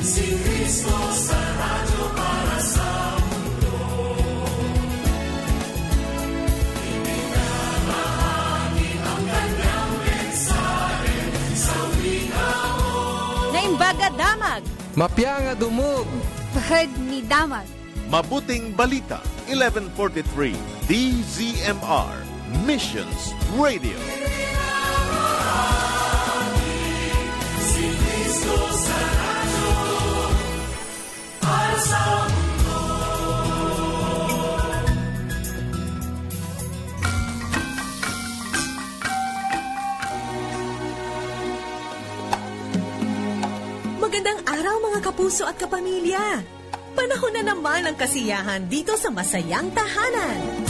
Si Cristo sa radyo para sa mundo. Ibinabahagi ang kanyang mensahe sa wikao. Naimbaga damag. Mapya nga dumog. Bahad ni damag. Mabuting Balita, 1143, DZMR, Missions Radio. Si Cristo sa radyo para sa mundo. Magandang araw mga kapuso at kapamilya. Panahon na naman ang kasiyahan dito sa Masayang Tahanan.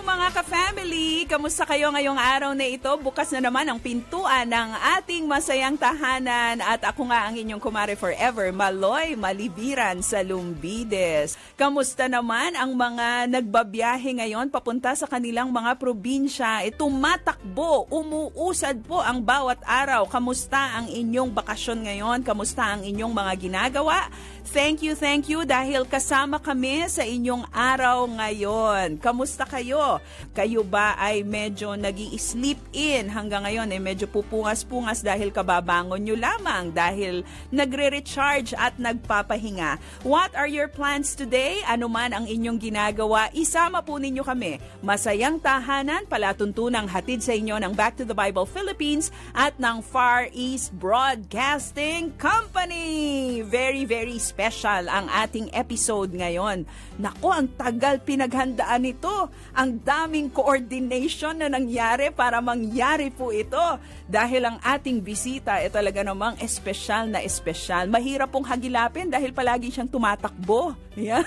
Mga ka-family, kamusta kayo ngayong araw na ito? Bukas na naman ang pintuan ng ating masayang tahanan at ako nga ang inyong kumare forever, Maloy Malibiran sa Lumbides. Kamusta naman ang mga nagbabiyahe ngayon papunta sa kanilang mga probinsya? Tumatakbo, umuusad po ang bawat araw. Kamusta ang inyong bakasyon ngayon? Kamusta ang inyong mga ginagawa? Thank you dahil kasama kami sa inyong araw ngayon. Kamusta kayo? Kayo ba ay medyo nag-i-sleep in hanggang ngayon? Medyo pupungas-pungas dahil kababangon nyo lamang, dahil nagre-recharge at nagpapahinga. What are your plans today? Ano man ang inyong ginagawa, isama po ninyo kami. Masayang Tahanan, palatuntunang hatid sa inyo ng Back to the Bible Philippines at ng Far East Broadcasting Company. Very special special ang ating episode ngayon. Naku, ang tagal pinaghandaan nito. Ang daming coordination na nangyari para mangyari po ito. Dahil ang ating bisita ay talaga namang espesyal na espesyal. Mahirap pong hagilapin dahil palagi siyang tumatakbo. Yeah.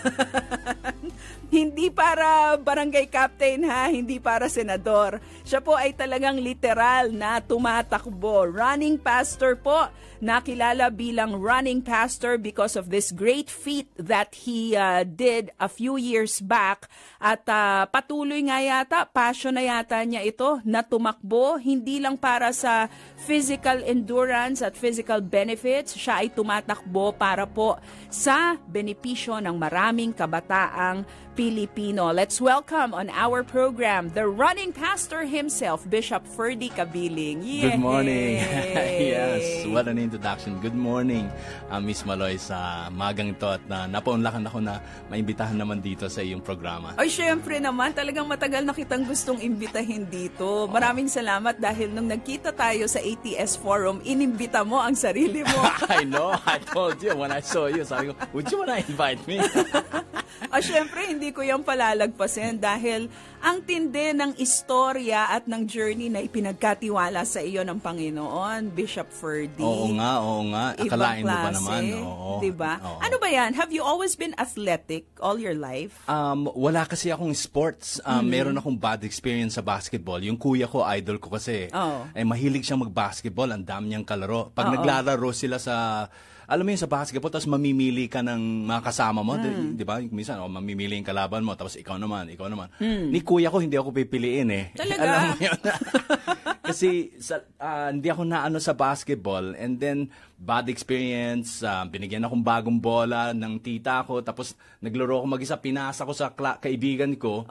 Hindi para barangay captain ha, hindi para senador. Siya po ay talagang literal na tumatakbo. Running pastor po. Nakilala bilang running pastor because of this great feat that he did a few years back. At patuloy nga yata, passion na yata niya ito na tumakbo. Hindi lang para sa physical endurance at physical benefits. Siya ay tumatakbo para po sa benepisyo ng maraming kabataang Pilipino. Let's welcome on our program the running pastor himself, Bishop Ferdy Cabiling. Yay! Good morning. Yes, what an introduction. Good morning, Miss Maloy, sa magang ito at napaunlakan ako na maimbitahan naman dito sa iyong programa. Ay, syempre naman, talagang matagal na kitang gustong imbitahin dito. Maraming salamat dahil nung nagkita tayo sa ATS Forum, inimbita mo ang sarili mo. I know, I told you when I saw you, sabi ko, would you wanna invite me? Syempre, hindi ko yung palalagpasin dahil ang tindi ng istorya at ng journey na ipinagkatiwala sa iyo ng Panginoon, Bishop Ferdy. Oo nga. Akalain mo pa naman. Oo. Diba? Oo. Ano ba yan? Have you always been athletic all your life? Wala kasi akong sports. Meron akong bad experience sa basketball. Yung kuya ko, idol ko kasi. Mahilig siyang mag-basketball. Ang dami niyang kalaro. Pag naglalaro sila sa... Alam mo yun, sa basketball, tapos mamimili ka ng mga kasama mo, di ba? Minsan, mamimili yung kalaban mo, tapos ikaw naman. Ni kuya ko, hindi ako pipiliin eh. Talaga? Alam mo yun? Kasi hindi ako naano sa basketball, and then bad experience, binigyan akong bagong bola ng tita ko, tapos naglaro ako mag-isa, pinasa ko sa kaibigan ko.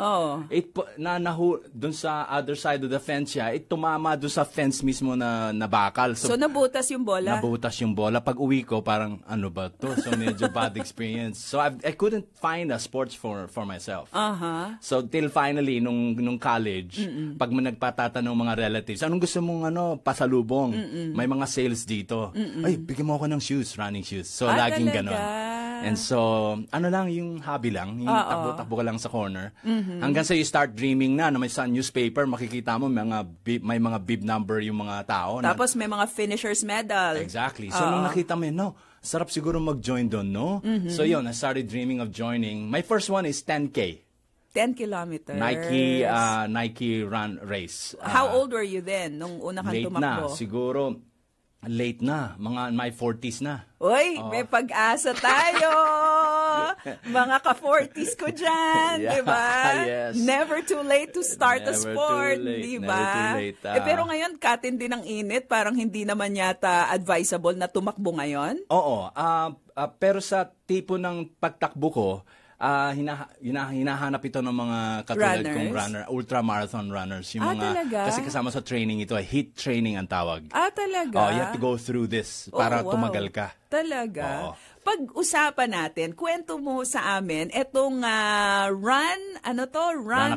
Doon sa other side of the fence siya, tumama doon sa fence mismo na bakal. So nabutas yung bola? Nabutas yung bola. Pag uwi ko, parang ano ba to? So medyo bad experience. So I couldn't find a sports for myself. So till finally, nung college, pag nagpatatanong mga relatives, anong gusto mong pasalubong? May mga sales dito. Ay, bigyan mo ako ng shoes, running shoes. So laging ganon. And so, yung hobby lang, yung takbo-takbo ka lang sa corner. Hanggang sa you start dreaming na may sa newspaper, makikita mo may mga bib number yung mga tao. Tapos may mga finisher's medal. Exactly. So nung nakita mo sarap siguro mag-join doon, no? So yun, I started dreaming of joining. My first one is 10K. 10 kilometers. Nike run race. How old were you then, nung una kang tumakbo? Siguro late na. My 40s na. Uy, may pag-asa tayo! Mga ka-40s ko dyan, di ba? Yes. Never too late to start a sport, di ba? Never too late. Pero ngayon, katindi ng init, parang hindi naman yata advisable na tumakbo ngayon? Oo. Pero sa tipo ng pagtakbo ko, hinahanap ito ng mga katulad kong runner, ultramarathon runners. Yung mga, talaga? Kasi kasama sa training ito, HIIT training ang tawag. Talaga? You have to go through this para tumagal ka. Talaga? Pag-usapan natin, kwento mo sa amin, etong run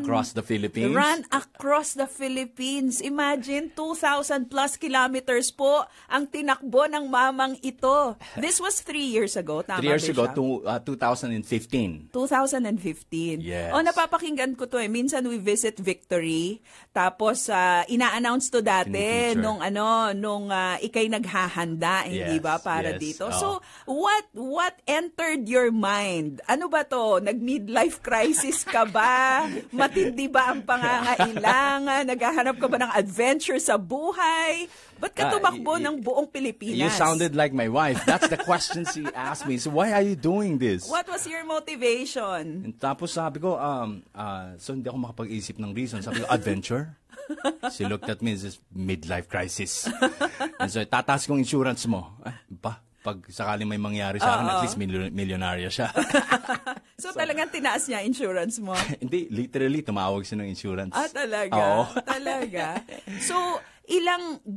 across the Philippines. Run across the Philippines. Imagine, 2,000 plus kilometers po ang tinakbo ng mamang ito. This was 3 years ago, tama 3 years ago, 2015. 2015. Yes. Napapakinggan ko to eh. Minsan we visit Victory, tapos ina-announce to dati nung ikay naghahanda, hindi ba, para dito. So, what entered your mind? Ano ba to? Nag-midlife crisis ka ba? Matindi ba ang pangangailangan? Naghahanap ka ba ng adventure sa buhay? Ba't ka tumakbo ng buong Pilipinas? You sounded like my wife. That's the question she asked me. So why are you doing this? What was your motivation? And tapos sabi ko, so hindi ako makapag-isip ng reason. Sabi ko, adventure? She looked at me and says, midlife crisis. And so, tataas kong insurance mo. Pag sakaling may mangyari sa akin, at least milyonaryo siya. So talagang tinaas niya insurance mo? Hindi, literally, tumawag siya ng insurance. Talaga? Oo. Talaga? So,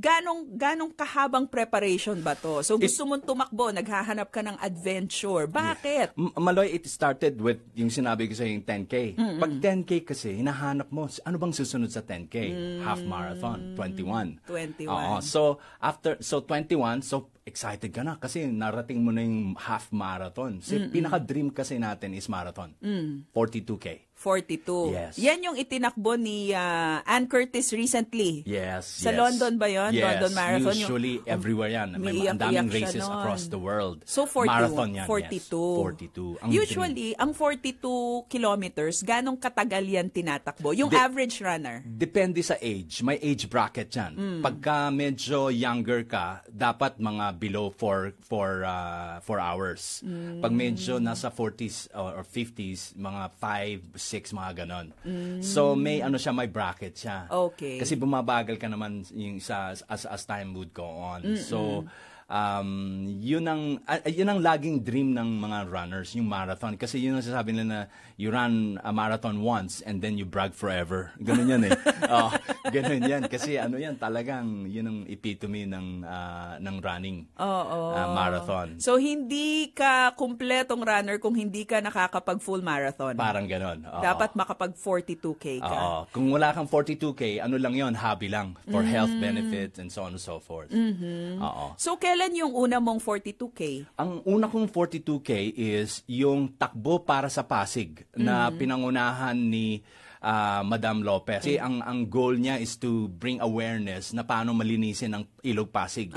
ganong kahabang preparation ba to? So gusto mong tumakbo, naghahanap ka ng adventure. Bakit? Maloy, it started with yung sinabi ko sa yung 10K. Pag 10K kasi, hinahanap mo, ano bang susunod sa 10K? Half marathon, 21. 21. So 21, so excited ka na kasi narating mo na yung half marathon. Pinaka-dream kasi natin is marathon. 42K. 42. Yes. Yan yung itinakbo ni Ann Curtis recently. Yes, Sa yes. London ba yun? Yes, London Marathon? usually everywhere yan. May ang daming races across the world. So 42. Marathon yan, 42. yes. 42. Ang Usually, ang 42 kilometers, ganong katagal yan tinatakbo? Yung average runner? Depende sa age. May age bracket yan. Pagka medyo younger ka, dapat mga below 4 hours. Pag medyo nasa 40s or 50s, mga 5, 6, mga ganon. So may may bracket siya. Okay. Kasi bumabagal ka naman yung as time would go on. So yun ang laging dream ng mga runners, yung marathon. Kasi yun ang sasabi nila na you run a marathon once and then you brag forever. Ganun yan eh. Ganun yan. Kasi yan, talagang yun ang epitome ng running marathon. So, hindi ka kumpletong runner kung hindi ka nakakapag full marathon. Parang ganon. Dapat makapag 42K ka. Kung wala kang 42K, ano lang yon, hobby lang for health benefits and so on and so forth. So, kailan yung una mong 42K? Ang una kong 42K is yung takbo para sa Pasig na pinangunahan ni Madam Lopez. Kasi ang goal niya is to bring awareness na paano malinisin ang Ilog Pasig.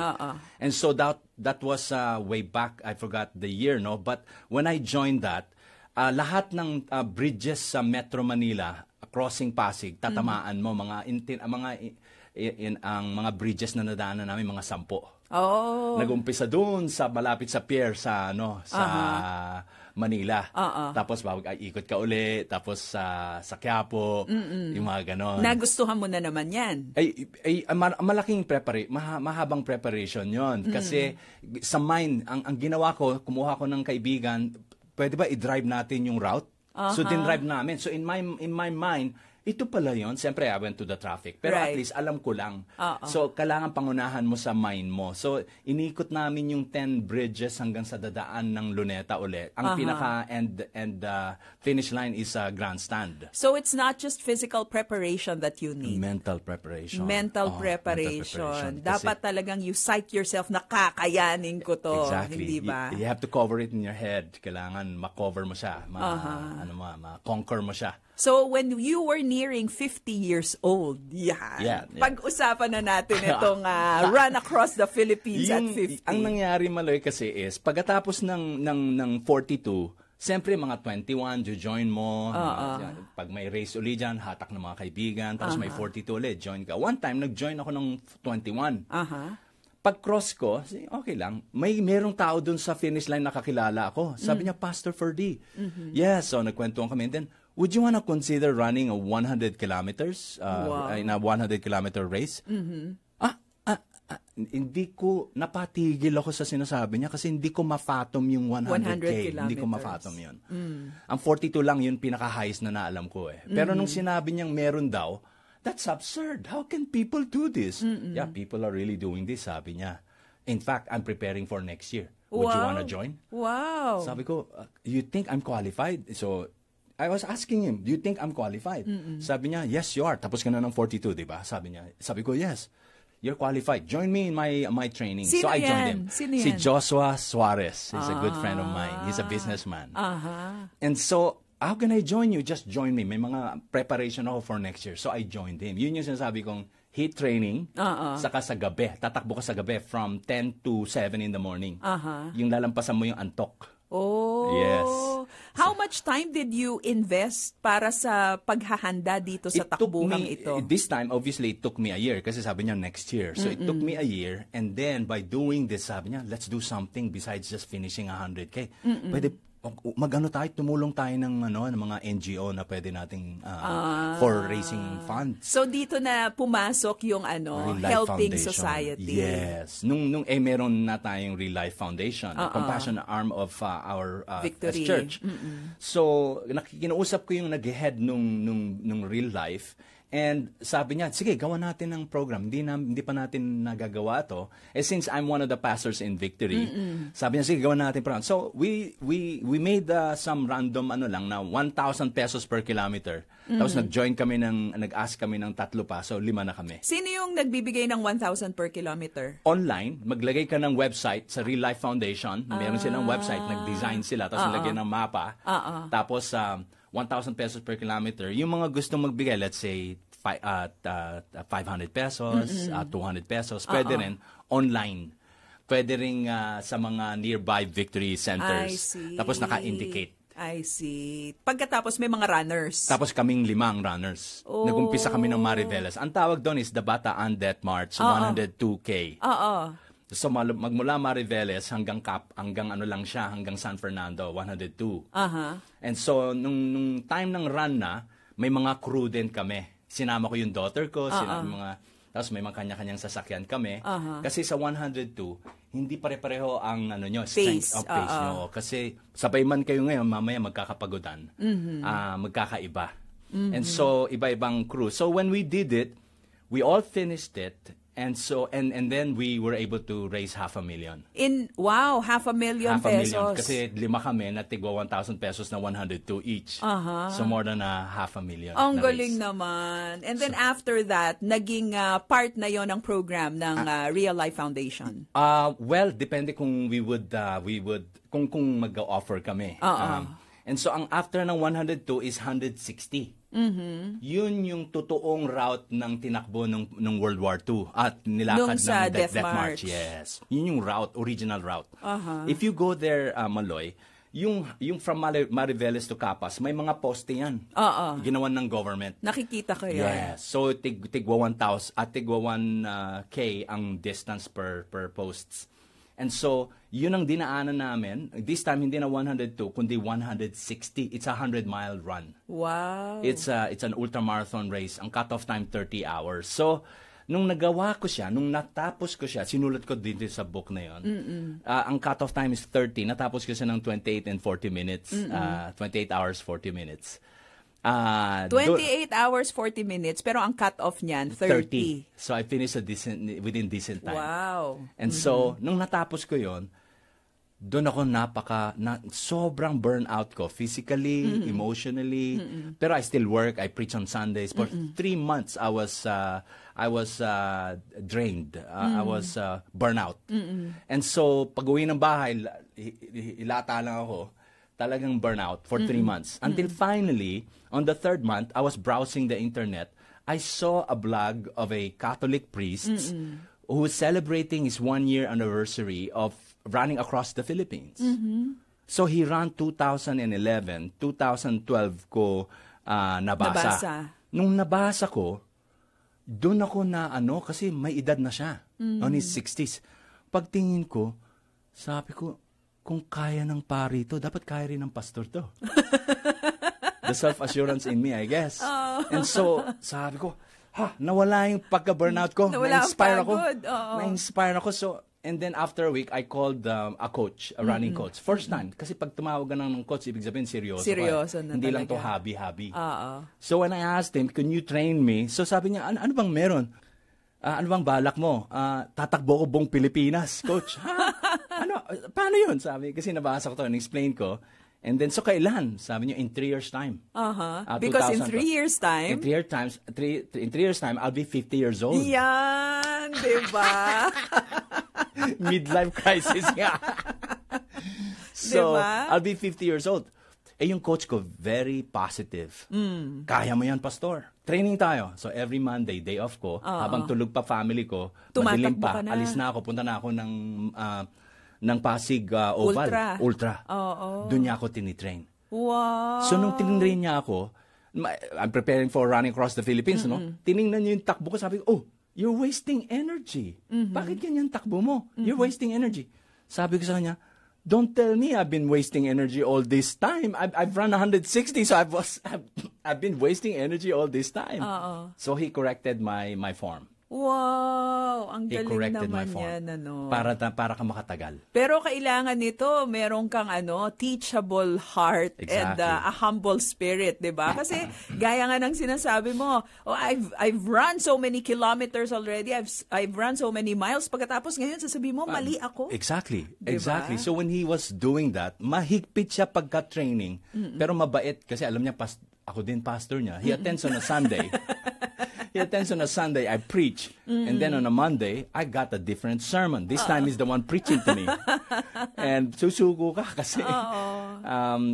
And so that was way back, I forgot the year, no? But when I joined that, lahat ng bridges sa Metro Manila, crossing Pasig, tatamaan mo ang mga bridges na nadaanan namin, mga 10. Nag-umpisa doon sa malapit sa pier sa Manila. Tapos ikot ka uli, tapos sa Quiapo, yung mga ganon. Nagustuhan mo na naman yan? Malaking mahabang preparation yon. Kasi sa mine, ang ginawa ko, kumuha ko ng kaibigan, pwede ba i-drive natin yung route? So din-drive namin. So in my mind, ito pala yun. Siyempre, I went to the traffic. Pero at least, alam ko lang. So, kailangan pangunahan mo sa mind mo. So, inikot namin yung 10 bridges hanggang sa dadaan ng Luneta ulit. Ang pinaka and finish line is a grandstand. So, it's not just physical preparation that you need. Mental preparation. Mental preparation. Dapat talagang you psych yourself na kakayanin ko to. Exactly. Hindi ba? You have to cover it in your head. Kailangan ma-cover mo siya. Ma-conquer mo siya. So, when you were nearing 50 years old, pag-usapan na natin itong run across the Philippines at 50. Ang nangyari, Maloy, kasi is, pagkatapos ng 42, siyempre, mga 21, join mo. Pag may race uli dyan, hatak ng mga kaibigan. Tapos may 42 ulit, join ka. One time, nag-join ako ng 21. Pag-cross ko, okay lang. Merong tao dun sa finish line nakakilala ako. Sabi niya, Pastor Ferdy. Yes, so nagkwentuhan kami. And then, would you wanna consider running a 100 kilometers in a 100-kilometer race? Hindi ko napatigil ako sa sinasabi niya kasi hindi ko ma-fathom yung 100K. Hindi ko ma-fathom yun. Ang 42 lang yun pinaka-highest na naalam ko eh. Pero nung sinabi niyang meron daw, that's absurd. How can people do this? Yeah, people are really doing this, sabi niya. In fact, I'm preparing for next year. Would you wanna join? Wow. Sabi ko, you think I'm qualified? So, I was asking him, do you think I'm qualified? Sabi niya, yes, you are. Tapos ka na ng 42, di ba? Sabi ko, yes, you're qualified. Join me in my training. Sino so I joined him. Sino Si yan? Joshua Suarez. He's a good friend of mine. He's a businessman. And so, how can I join you? Just join me. May mga preparation ako for next year. So I joined him. Yun yung sinasabi kong heat training, saka sa gabi. Tatakbo ka sa gabi from 10 to 7 in the morning. Yung lalampasan mo yung antok. Oh. Yes. How much time did you invest para sa paghahanda dito sa takbuhang ito? This time, obviously, it took me a year kasi sabi niya next year. So it took me a year and then by doing this, sabi niya, let's do something besides just finishing 100K. Pwede tumulong tayo ng mga NGO na pwede nating for raising funds. So dito na pumasok yung Real Life Helping Foundation. Society. Yes. Nung meron na tayong Real Life Foundation, compassion arm of our Victory. church. So kinausap ko yung nag-head nung Real Life And sabi niya, sige, gawa natin ng program. Hindi pa natin nagagawa to. Since I'm one of the pastors in Victory, sabi niya, sige, gawa natin program. So, we made some random na 1,000 pesos per kilometer. Tapos nag-ask kami ng 3 pa. So, 5 na kami. Sino yung nagbibigay ng 1,000 per kilometer? Online, maglagay ka ng website sa Real Life Foundation. Meron silang website, nag-design sila. Tapos nilagyan ng mapa. Tapos, 1,000 pesos per kilometer. Yung mga gustong magbigay, let's say, 500 pesos, 200 pesos, pwede rin online. Pwede rin sa mga nearby Victory Centers. I see. Tapos naka-indicate. I see. Pagkatapos may mga runners. Tapos kaming 5 runners. Nag-umpisa kami ng Mariveles. Ang tawag doon is the Bataan Death March, 102K. So magmula Mariveles hanggang hanggang San Fernando, 102. And so nung time ng run na, may mga crew din kami. Sinama ko yung daughter ko, tapos may mga kanya-kanyang sasakyan kami. Kasi sa 102, hindi pare-pareho ang strength of pace nyo. Kasi sabay man kayo ngayon, mamaya magkakapagodan. Magkakaiba. And so, iba-ibang crew. So when we did it, we all finished it. And then we were able to raise 500,000. Wow, 500,000 pesos. Kasi 5 kami na tigwa 1,000 pesos na 102 each. So more than 500,000. Ang galing naman. And then after that, naging part na yon ng program ng Real Life Foundation. Well, depende kung we would kung mag-offer kami. And so ang after ng 102 is 160. Yun yung totoong route ng tinakbo ng World War II at nilakad ng Death March. Yes. Yun yung original route. If you go there, Maloy, yung from Mariveles to Capas, may mga poste yan. Ginawan ng government. Nakikita ko yan. Yes. So tigwa 1,000 at tigwa 1K ang distance per posts. And so, yun ang dinaanan namin. This time, hindi na 102, kundi 160. It's a 100-mile run. Wow. It's an ultramarathon race. Ang cutoff time, 30 hours. So, nung nagawa ko siya, nung natapos ko siya, sinulat ko din sa book na yun. Ang cutoff time is 30. Natapos ko siya ng 28 and 40 minutes. 28 hours, 40 minutes. 28 hours, 40 minutes, pero ang cut-off niyan, 30. So, I finished within decent time. Wow. And so, nung natapos ko yon, doon ako sobrang burnout ko, physically, emotionally. Pero I still work, I preach on Sundays. For 3 months, I was drained. I was burnout. And so, pag-uwi ng bahay, ilata lang ako. Talagang burnout for 3 months. Until finally, on the 3rd month, I was browsing the internet. I saw a blog of a Catholic priest who was celebrating his 1-year anniversary of running across the Philippines. So he ran 2011, 2012 ko nabasa. Nung nabasa ko, doon ako kasi may edad na siya. On his 60s. Pagtingin ko, sabi ko, kung kaya ng pari to, dapat kaya rin ng pastor to. The self-assurance in me, I guess. And so, sabi ko, nawala yung pagka-burnout ko. Na-inspire ako. Na-inspire ako. So, and then after a week, I called a coach, a running coach. First time. Kasi pag tumawag ka ng coach, ibig sabihin seryoso. Seryoso na hindi talaga. lang to hobby. So when I asked him, can you train me? So sabi niya, ano bang meron? Ano bang balak mo? Tatakbo ko buong Pilipinas, coach. Paano yun? Sabi, kasi nabasa ko to, and-explain ko. And then, so kailan? Sabi niyo, in 3 years' time. Because in 3 years' time? In 3 years' time, I'll be 50 years old. Yan, diba? Midlife crisis nga. So, diba? I'll be 50 years old. Yung coach ko, very positive. Kaya mo yan, pastor. Training tayo. So, every Monday, day off ko, habang tulog pa family ko, madilim pa, alis na ako, punta na ako ng Pasig Oval. Ultra. Doon niya ako tinitrain. Wow. So, nung tinitrain niya ako, I'm preparing for running across the Philippines, no? Tiningnan niya yung takbo ko, sabi ko, you're wasting energy. Bakit ganyan takbo mo? You're wasting energy. Sabi ko sa kanya, don't tell me I've been wasting energy all this time. I've run 160, so I've been wasting energy all this time. So he corrected my form. Wow, ang He galing corrected my naman form. yan, ano. Para ka makatagal. Pero kailangan nito, meron kang teachable heart and Exactly. a humble spirit, 'di ba? Kasi gaya nga ng sinasabi mo, I've run so many kilometers already. I've run so many miles. Pagkatapos ngayon sasabihin mo mali ako. Exactly. Diba? Exactly. So when he was doing that, mahigpit siya pagka-training, pero mabait kasi alam niya ako din pastor niya. He attends on a Sunday. He attends on a Sunday, I preach. And then on a Monday, I got a different sermon. This time he's the one preaching to me. And susuko ka kasi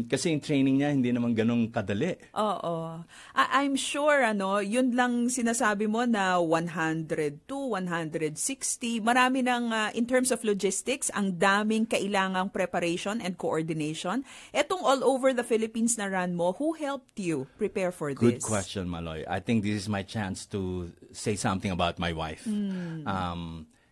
kasi yung training niya hindi naman ganun kadali. Oo. I'm sure, yun lang sinasabi mo na 100 to 160. Marami ng, in terms of logistics, ang daming kailangang preparation and coordination. Etong all over the Philippines na run mo, who helped you prepare for this? Good question, Maloy. I think this is my chance to say something about my wife.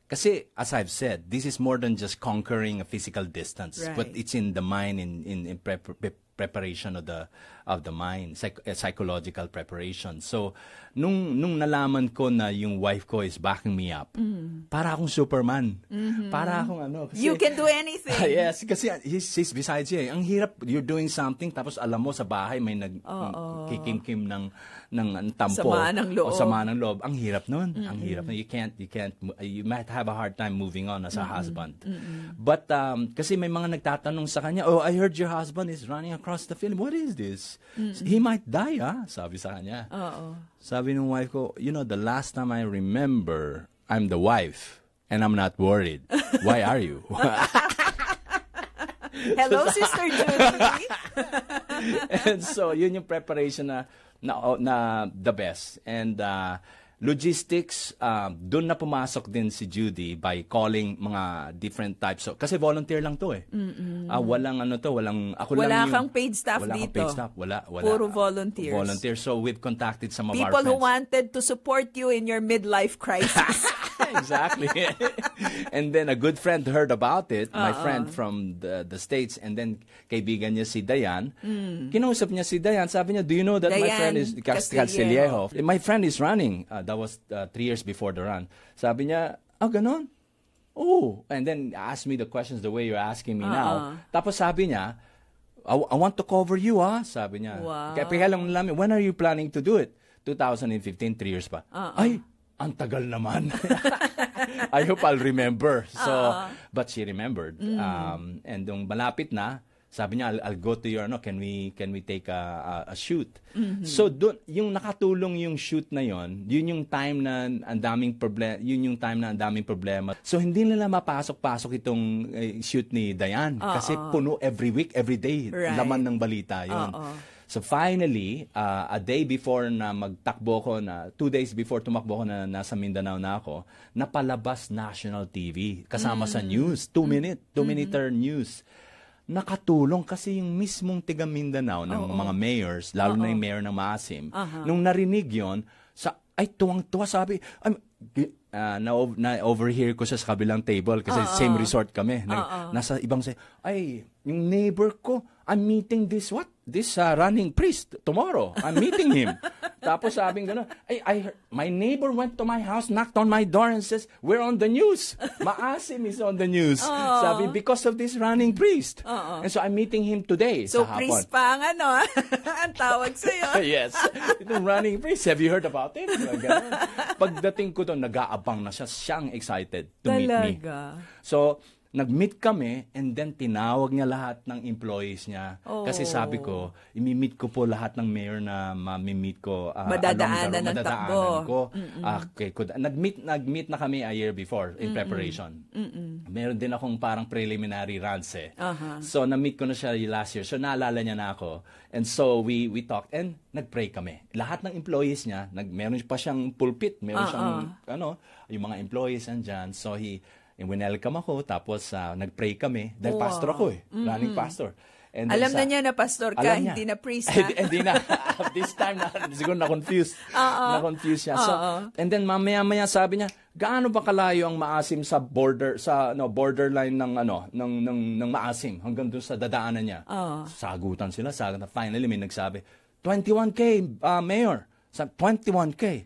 Kasi, as I've said, this is more than just conquering a physical distance, Right. but it's in the mind, in preparation of the mind, psychological preparation. So, nung nalaman ko na yung wife ko is backing me up, para akong Superman. Para akong kasi, You can do anything. yes, kasi he's besides you. Ang hirap, you're doing something, tapos alam mo sa bahay may kikim-kim ng tampo. Sama ng loob. O sama ng loob. Ang hirap nun. Ang hirap nun. You might have a hard time moving on as a husband. But, kasi may mga nagtatanong sa kanya, I heard your husband is running across the field. What is this? He might die, sabi sa kanya. Sabi ng wife ko, the last time I remember, I'm the wife, and I'm not worried. Why are you? Hello, Sister Judy. And so, yun yung preparation na the best. And logistics, doon na pumasok din si Judy by calling mga different types of, kasi volunteer lang to walang ako Wala lang yung, kang paid staff wala dito. Kang paid staff, wala. Puro volunteers. Volunteer. So we've contacted some of our People friends. who wanted to support you in your midlife crisis. Exactly. And then a good friend heard about it, my friend from the States, and then kaibigan niya si Dayan. Kinausap niya si Dayan, sabi niya, do you know that my Dayan friend is Castillejo? My friend is running. That was 3 years before the run. Sabi niya, ganon? Oh. And then asked me the questions the way you're asking me now. Tapos sabi niya, I want to cover you, sabi niya. Wow. Kaya lang namin, when are you planning to do it? 2015, 3 years pa. Ay, ang tagal naman. I hope I'll remember. So, but she remembered. And nung malapit na, sabi niya, I'll go to your, can we take a shoot? So, doon, yung nakatulong yung shoot na yon, yun yung time na ang daming problema. So, hindi nila mapasok-pasok itong shoot ni Dayan. Kasi puno every week, every day. Right. Laman ng balita yon. So finally, a day before na magtakbo ko 2 days before tumakbo ko na nasa Mindanao na ako, napalabas national TV kasama sa news, 2-minute news. Nakatulong kasi yung mismong tiga Mindanao ng mga mayors, lalo na yung mayor ng Maasim, nung narinig yon, ay tuwang-tuwa, sabi, na-overhear ko siya sa kabilang table kasi same resort kami. Nasa ibang yung neighbor ko, I'm meeting this running priest tomorrow. I'm meeting him. Tapos sabing gano'n, my neighbor went to my house, knocked on my door and says, we're on the news. Maasim is on the news. Sabi, because of this running priest. And so I'm meeting him today So, sa hapon. priest pa ang ang tawag sa'yo. Yes. Itong running priest, have you heard about it? Ganun. Pagdating ko doon, nag-aabang na siya. Siyang excited to meet me. Talaga. So, nag-meet kami and then tinawag niya lahat ng employees niya. Kasi sabi ko, imi-meet ko po lahat ng mayor na ma-meet ko. Madadaanan ng takbo. Ko. Nag-meet na kami a year before in preparation. Meron din akong parang preliminary runs So, na-meet ko na siya last year. So, naalala niya na ako. And so, we talked and nag-pray kami. Lahat ng employees niya, meron pa siyang pulpit. Meron siyang, yung mga employees andyan. So, welcome ako, tapos nag-pray kami. Dahil pastor ako running pastor. And alam na niya na pastor ka, hindi na priest ha? Hindi na. This time na, siguro na-confused. Na-confused siya. So, and then mamaya-maya sabi niya, gaano ba kalayo ang Maasim sa borderline ng Maasim hanggang doon sa dadaanan niya? Sagutan sila. Finally may nagsabi, 21K, Mayor. 21K.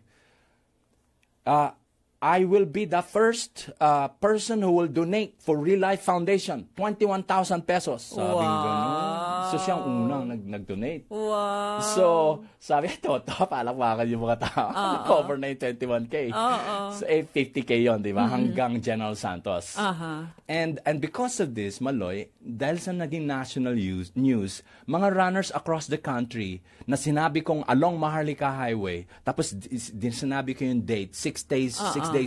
I will be the first person who will donate for Real Life Foundation, 21,000 pesos. Sabi ganun. So siya ang unang nag-donate. Wow. So, sabi, palakpakan yung mga tao. Cover na yung 21K. So, 50K yun, di ba? Hanggang General Santos. And because of this, Maloy, dahil sa naging national news, mga runners across the country na sinabi kong along Maharlika Highway, tapos din sinabi ko yung date, 6 days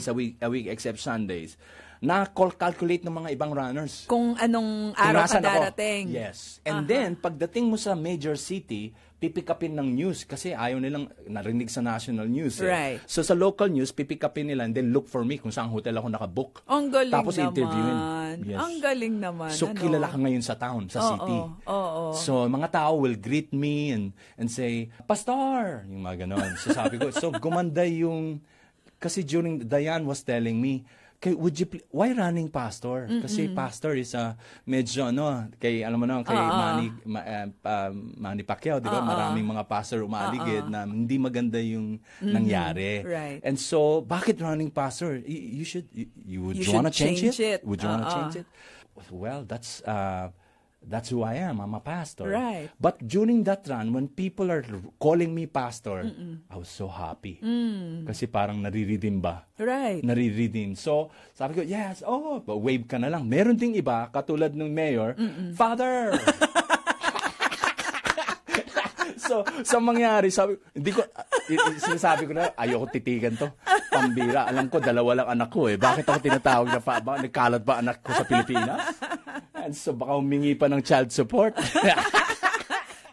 a week except Sundays, na-calculate ng mga ibang runners. Kung anong araw ka darating. Yes. And then, pagdating mo sa major city, pipikapin ng news kasi ayaw nilang narinig sa national news. Right. So sa local news, pipikapin nila and then look for me kung saan hotel ako nakabook. Ang galing Tapos naman. interviewin. Yes. Ang galing naman. So kilala ka ngayon sa town, sa city. So mga tao will greet me and say, Pastor! Yung mga ganon. So sabi ko, so gumanda yung, kasi during, Diane was telling me, why running pastor? Kasi pastor is medyo kay alam mo na kay Manny Pacquiao, di ba? Maraming mga pastor umaligid na hindi maganda yung nangyari. Right. And so, bakit running pastor? You would you want to change it? Would you want to change it? Well, that's who I am. I'm a pastor. Right. But during that run, when people are calling me pastor, I was so happy. Kasi parang nariridim ba? Right. Nariridim. So, sabi ko, yes, wave ka na lang. Meron ding iba, katulad ng mayor, Father! So, sa mangyari, sinasabi ko na, ayoko titigan to. Pambira. Alam ko, 2 lang anak ko eh. Bakit ako tinatawag na nagkalat ba anak ko sa Pilipinas? And so, baka humingi pa ng child support.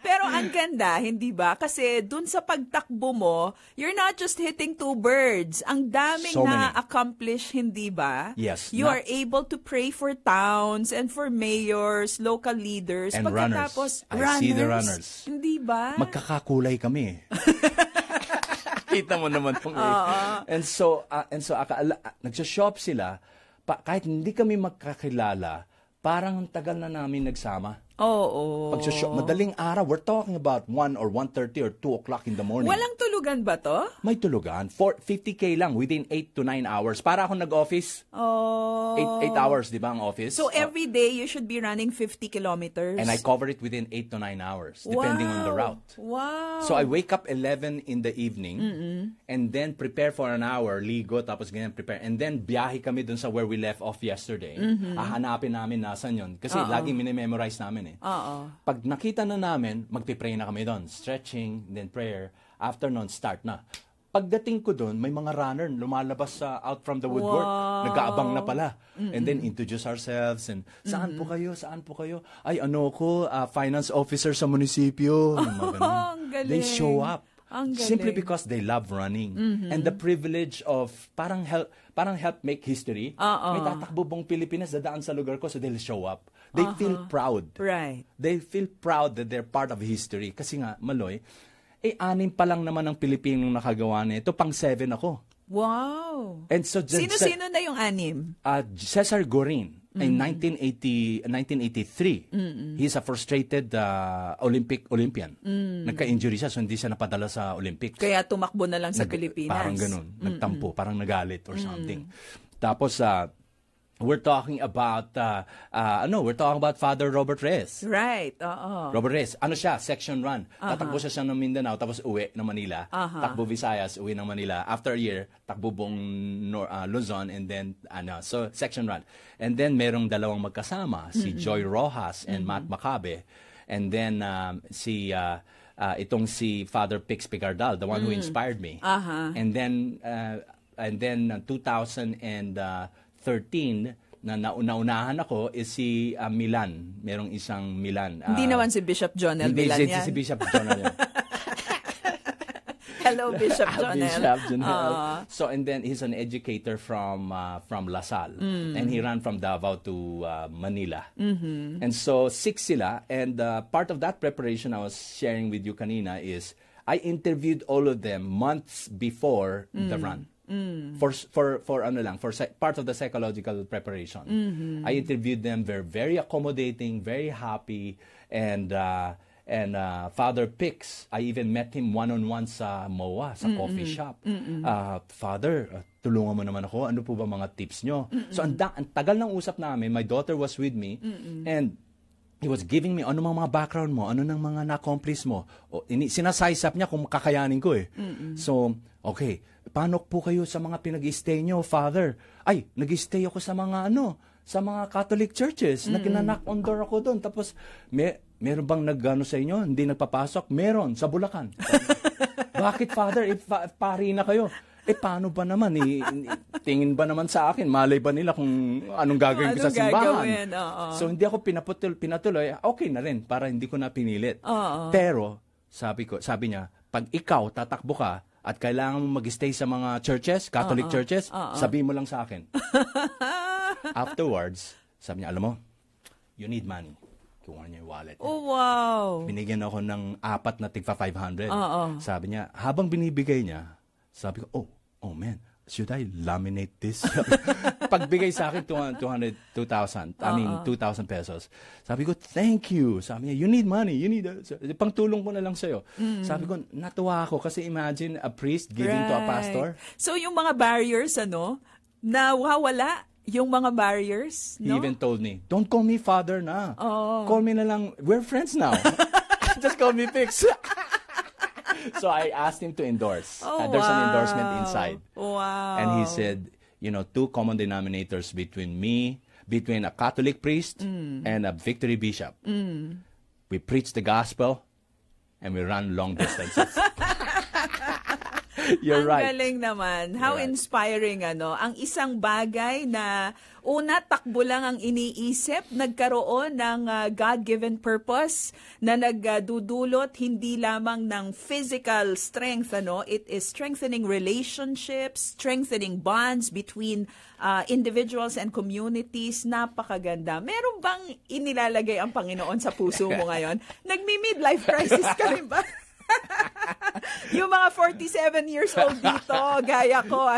Pero ang ganda, hindi ba? Kasi dun sa pagtakbo mo, you're not just hitting 2 birds. Ang daming So many. na-accomplish, hindi ba? Yes. You are able to pray for towns and for mayors, local leaders. And Pagkatapos, runners. I see the runners. Hindi ba? Magkakakulay kami. Kita mo naman itong And so nagsashop sila, kahit hindi kami magkakilala, parang tagal na namin nagsama. Oo. Madaling araw, we're talking about 1 or 1:30 or 2 o'clock in the morning. Walang tulugan ba to? May tulugan. 50K lang within 8 to 9 hours. Para ako nag-office. 8 hours, di ba, ang office? So every day, you should be running 50 kilometers? And I cover it within 8 to 9 hours, depending on the route. Wow. So I wake up 11 in the evening and then prepare for an hour, ligo, tapos ganyan prepare. And then biyahe kami dun sa where we left off yesterday. Hahanapin namin nasan yun. Kasi laging minimemorize namin eh. Pag nakita na namin, magpipray na kami doon. Stretching, then prayer. After nun, start na. Pagdating ko doon, may mga runner lumalabas out from the woodwork. Nag-aabang na pala. And then introduce ourselves and saan po kayo? Saan po kayo? Ay, ko, finance officer sa munisipyo. Ang galing. They show up. Ang galing. Simply because they love running. And the privilege of parang help make history. May tatakbo bong Pilipinas, dadaan sa lugar ko, so they'll show up. They feel proud. Right. They feel proud that they're part of history. Kasi nga, Maloy, 6 pa lang naman ang Pilipinong nakagawa na ito. Pang 7 ako. Wow. And so, Sino-sino na yung 6? Cesar Gorin. In 1983, he's a frustrated Olympian. Nagka-injury siya, so hindi siya napadala sa Olympics. Kaya tumakbo na lang sa Pilipinas. Parang ganun. Nagtampo, parang nagalit or something. Tapos, we're talking about Father Robert Reyes. Right, oo. Robert Reyes, siya, section run. Tatakbo siya ng Mindanao, tapos uwi ng Manila. Takbo Visayas, uwi ng Manila. After a year, takbo buong Luzon, and then, so section run. And then, merong 2 magkasama, si Joy Rojas and Matt Macabe. And then, si Father Pix Picardal, the one who inspired me. And then 2013, na naunahan ako is si Milan. Merong isang Milan. Hindi naman si Bishop Jonel Milan yan. Hindi si Bishop Jonel. Hello, Bishop Jonel. Bishop Jonel. So, and then he's an educator from LaSalle. And he ran from Davao to Manila. And so, 6 sila. And part of that preparation I was sharing with you kanina is I interviewed all of them months before the run. For part of the psychological preparation. I interviewed them. They're very accommodating, very happy, and Father Pix, I even met him one-on-one sa MOA, sa coffee shop. Father, tulungan mo naman ako. Ano po ba mga tips nyo? So, ang tagal ng usap namin. My daughter was with me. And he was giving me, ano mga background mo? Ano ng mga na-accomplish mo? Sinasize up niya kung kakayanin ko eh. So, okay. Paano po kayo sa mga pinag-stay nyo, Father? Ay, nag-stay ako sa mga sa mga Catholic churches. Nag-knock on door ako doon. Tapos, meron bang nag-ano sa inyo? Hindi nagpapasok? Meron, sa Bulacan. Bakit, Father? Pari na kayo. Paano ba naman? Tingin ba naman sa akin? Malay ba nila kung anong gagawin ko sa simbahan? So, hindi ako pinatuloy. Okay na rin, para hindi ko na pinilit. Pero, sabi niya, pag ikaw tatakbo ka, at kailangan mo mag-stay sa mga churches, Catholic churches, sabihin mo lang sa akin. Afterwards, sabi niya, alam mo, you need money. Kuha niya yung wallet niya. Oh, wow! Binigyan ako ng 4 na tigpa 500. Sabi niya, habang binibigay niya, sabi ko, oh man, should I laminate this? Pagbigay sa akin, 2,000 pesos. Sabi ko, thank you. Sabi niya, you need money. Pangtulong ko na lang sa'yo. Sabi ko, natuwa ako kasi imagine a priest giving to a pastor. So yung mga barriers, nawawala yung mga barriers, He even told me, don't call me father na. Call me na lang, we're friends now. Just call me Pix. So I asked him to endorse. There's an endorsement inside. Wow. And he said, 2 common denominators between a Catholic priest and a Victory bishop. We preach the gospel and we run long distances. You're right. Ang galing naman. How inspiring, Ang isang bagay na takbo lang ang iniisip, nagkaroon ng God-given purpose na nagdudulot hindi lamang ng physical strength, It is strengthening relationships, strengthening bonds between individuals and communities. Napakaganda. Meron bang inilalagay ang Panginoon sa puso mo ngayon? Nagmi-midlife crisis ka rin ba? Yung mga 47 years old dito, gaya ko,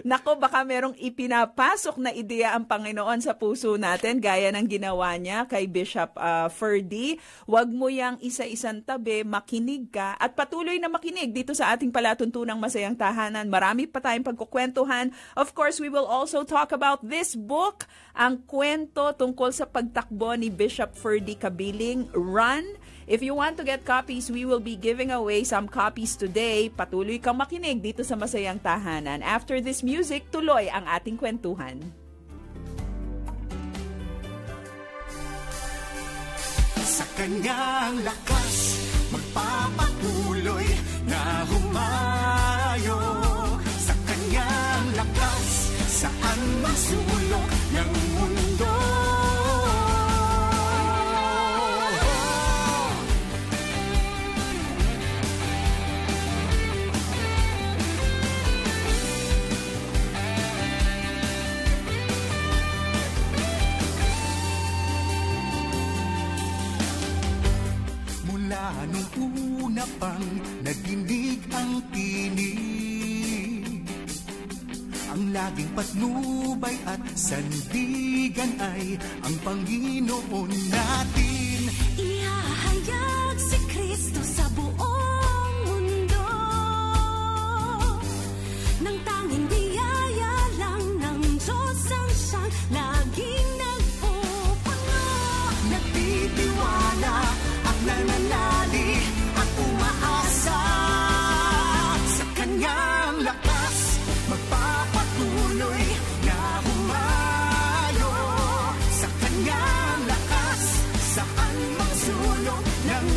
Nako, baka merong ipinapasok na ideya ang Panginoon sa puso natin, gaya ng ginawa niya kay Bishop Ferdy. Huwag mo yang isa-isang tabi, makinig ka, at patuloy na makinig dito sa ating palatuntunang Masayang Tahanan. Marami pa tayong pagkukwentuhan. Of course, we will also talk about this book, ang kwento tungkol sa pagtakbo ni Bishop Ferdy Kabiling, Run. If you want to get copies, we will be giving away some copies today. Patuloy kang makinig dito sa Masayang Tahanan. After this music, tuloy ang ating kwentuhan. Sa kanyang lakas, magpapatuloy na humayo. Sa kanyang lakas, saan masulok ng mundo. Nung una pang naginig ang tinig, ang laging patnubay at sandigan ay ang Panginoon natin. Ihahayag si Kristo sa buong mundo, nang tanging biyaya lang ng Diyos ang siyang laging nagpupuno. Nagtitiwala ang nananali at umaasa sa kanyang lakas, magpapatuloy na humayo. Sa kanyang lakas, saan mang sulok ng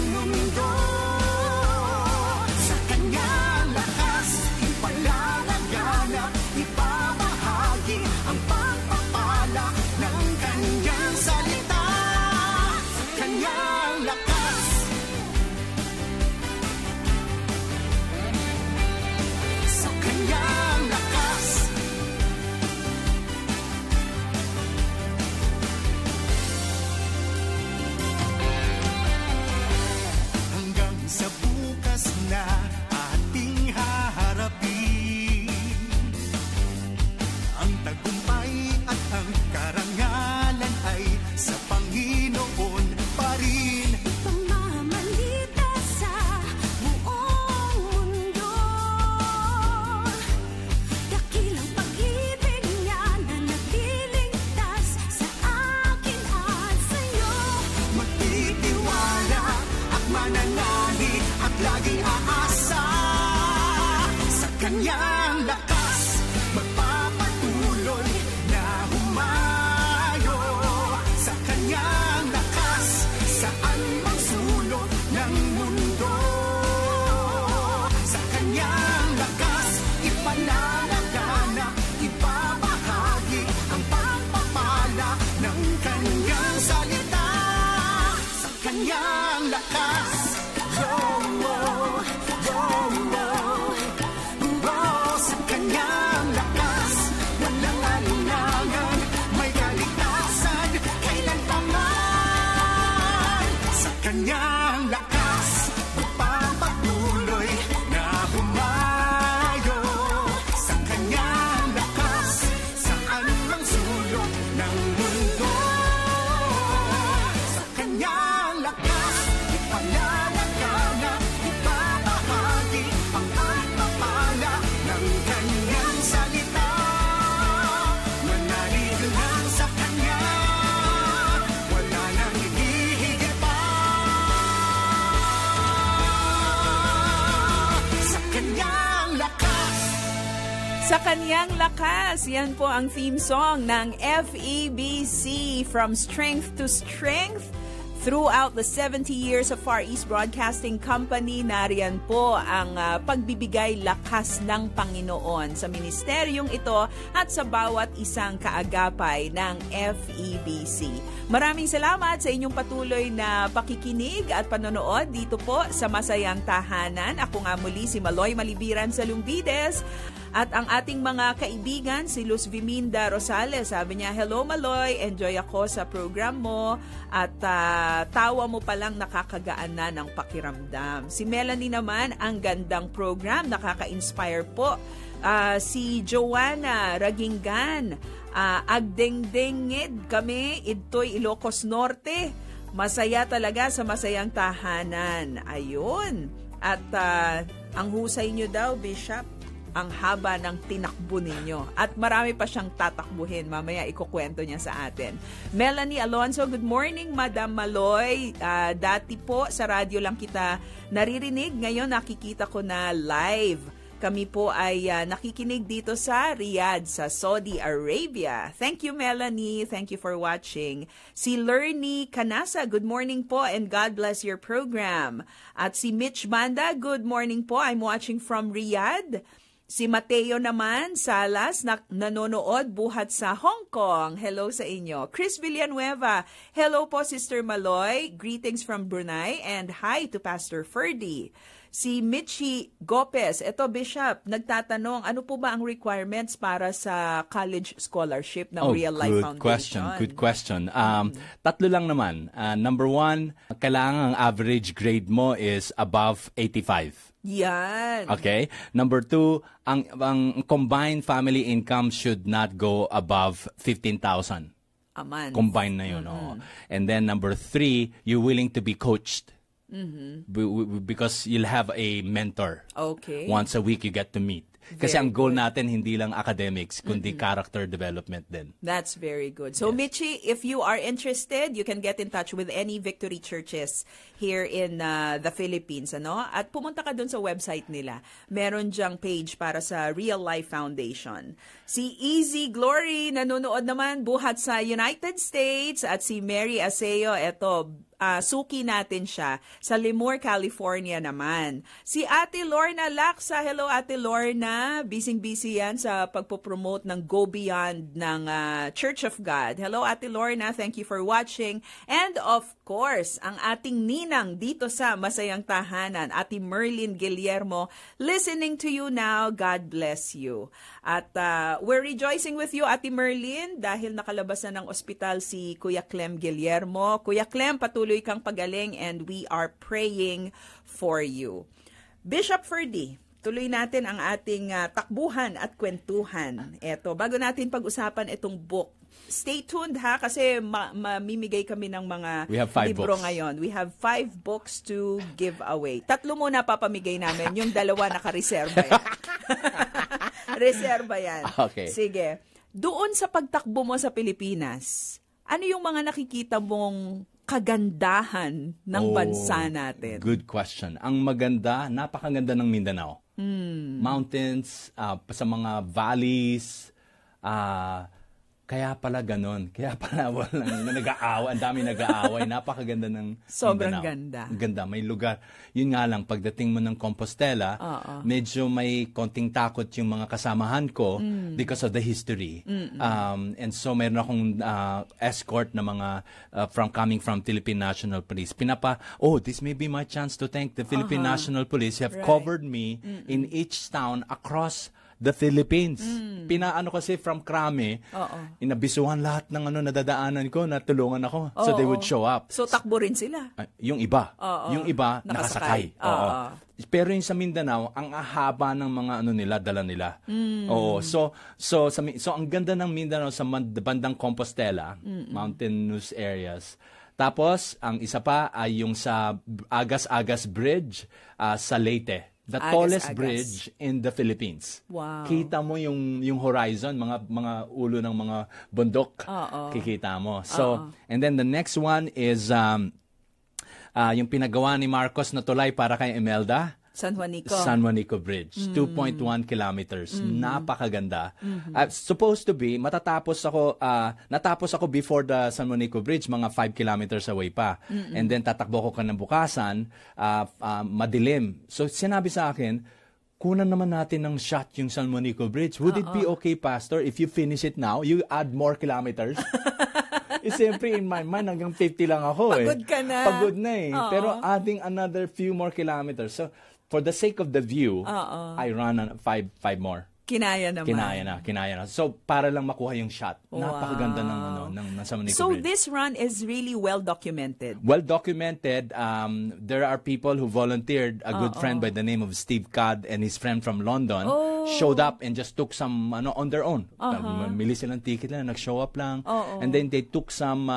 mananali at laging aasa. Sa kanyang lakas, magpapatuloy na humayo. Sa kanyang lakas, saan mang sulok ng mundo. Sa kanyang lakas, ipanalagana, ibabahagi ang pagpapala ng kanyang salita. Sa kanyang lakas, sa kanyang lakas, walang alinlangan, may kaligtasan, kailanpaman. Sa kanyang lakas, magpapatuloy na humayo. Sa kanyang lakas, saan mang sulok ng mundo. Sa kanyang lakas, ipanalagana, ibabahagi ang pagpapala ng kanyang salita. Manalig lang sa kanya, wala nang hihigit pa. Sa kanyang lakas. Sa kanyang lakas, yan po ang theme song ng FEBC, From Strength to Strength. Throughout the 70 years of Far East Broadcasting Company, nariyan po ang pagbibigay lakas ng Panginoon sa ministeryong ito at sa bawat isang kaagapay ng FEBC. Maraming salamat sa inyong patuloy na pakikinig at panonood dito po sa Masayang Tahanan. Ako nga muli si Maloy Malibiran sa Lumbides. At ang ating mga kaibigan, si Luz Viminda Rosales, sabi niya, hello Maloy, enjoy ako sa program mo at tawa mo palang nakakagaan na ng pakiramdam. Si Melanie naman, ang gandang program, nakaka-inspire po. Si Joanna Raginggan, agdengdenged kami, ito'y Ilocos Norte. Masaya talaga sa Masayang Tahanan. Ayun. At ang husay nyo daw, Bishop, ang haba ng tinakbo ninyo. At marami pa siyang tatakbuhin. Mamaya ikukwento niya sa atin. Melanie Alonso, good morning, Madam Maloy. Dati po sa radyo lang kita naririnig. Ngayon nakikita ko na live. Kami po ay nakikinig dito sa Riyadh, sa Saudi Arabia. Thank you, Melanie. Thank you for watching. Si Lernie Canasa, good morning po and God bless your program. At si Mitch Banda, good morning po. I'm watching from Riyadh. Si Mateo naman, Salas, nanonood buhat sa Hong Kong. Hello sa inyo. Chris Villanueva, hello po Sister Maloy. Greetings from Brunei and hi to Pastor Ferdy. Si Michi Gopez, eto Bishop, nagtatanong, ano po ba ang requirements para sa college scholarship ng Real Life Foundation? Good question. Tatlo lang naman. Number 1, kailangan ang average grade mo is above 85. Yan. Okay. Number 2, ang combined family income should not go above 15,000. Aman. Combined na yun. And then number 3, you're willing to be coached. Because you'll have a mentor. Okay. Once a week you get to meet. Kasi ang goal natin hindi lang academics, kundi character development din. That's very good. So, yes. Michi, if you are interested, you can get in touch with any Victory Churches here in the Philippines, ano? At pumunta ka dun sa website nila. Meron dyang page para sa Real Life Foundation. Si Easy Glory, nanonood naman buhat sa United States. At si Mary Aseo, eto, suki natin siya sa Lemoore, California naman. Si Ate Lorna Laksa, hello Ate Lorna, busy-busy yan sa pagpopromote ng Go Beyond ng Church of God. Hello Ate Lorna, thank you for watching. And of course, ang ating ninang dito sa Masayang Tahanan, Ate Merlin Guillermo, listening to you now. God bless you. At we're rejoicing with you, Ate Merlin, dahil nakalabas na ng ospital si Kuya Clem Guillermo. Kuya Clem, patuloy kang pagaling and we are praying for you. Bishop Ferdy, tuloy natin ang ating takbuhan at kwentuhan. Eto, bago natin pag-usapan itong book, stay tuned ha, kasi mamimigay kami ng mga libro ngayon. We have 5 books to give away. 3 muna papamigay namin, yung 2 nakareserba yan. Reserva yan. Okay. Sige. Doon sa pagtakbo mo sa Pilipinas, ano yung mga nakikita mong kagandahan ng bansa natin? Good question. Ang maganda, napakaganda ng Mindanao. Mountains, sa mga valleys, kaya pala ganon. Kaya pala walang nag-aaway. Ang dami nag-aaway. Napakaganda ng Sobrang Mindanao. ganda. Ganda. May lugar. Yun nga lang, pagdating mo ng Compostela, medyo may konting takot yung mga kasamahan ko because of the history. And so, meron akong escort na mga coming from Philippine National Police. This may be my chance to thank the Philippine National Police. They have covered me in each town across the Philippines. Pinaano kasi from Krame, inabisuhan lahat ng nadadaanan ko, natulungan ako. So they would show up. So takbo rin sila. Yung iba. Yung iba, nakasakay. Pero yung sa Mindanao, ang ahaba ng mga nila, dala nila. Oo. So ang ganda ng Mindanao sa bandang Compostela, mountainous areas. Tapos, ang isa pa ay yung sa Agas-Agas Bridge sa Leyte. The tallest bridge in the Philippines. Wow. Kita mo yung horizon, mga ulo ng mga bundok. Kikita mo. So, and then the next one is yung pinagawa ni Marcos na tulay para kay Imelda. San Juanico Bridge. 2.1 kilometers. Napakaganda. Supposed to be, natapos ako before the San Juanico Bridge, mga 5 kilometers away pa. And then tatakbo ko kinabukasan, madilim. So sinabi sa akin, kunan naman natin ng shot yung San Juanico Bridge. Would it be okay, Pastor, if you finish it now, you add more kilometers? Siyempre, in my mind, hanggang 50 lang ako. Pagod ka na. Pagod na eh. Pero adding another few more kilometers. So, for the sake of the view, I run 5 more. Kinaya naman. Kinaya na. So, para lang makuha yung shot. Napakaganda ng San Juanico So, Bridge. this run is really well documented. Well documented. There are people who volunteered. A good friend by the name of Steve Codd and his friend from London showed up and just took some on their own. Mili silang ticket lang, nag-show up lang. And then they took some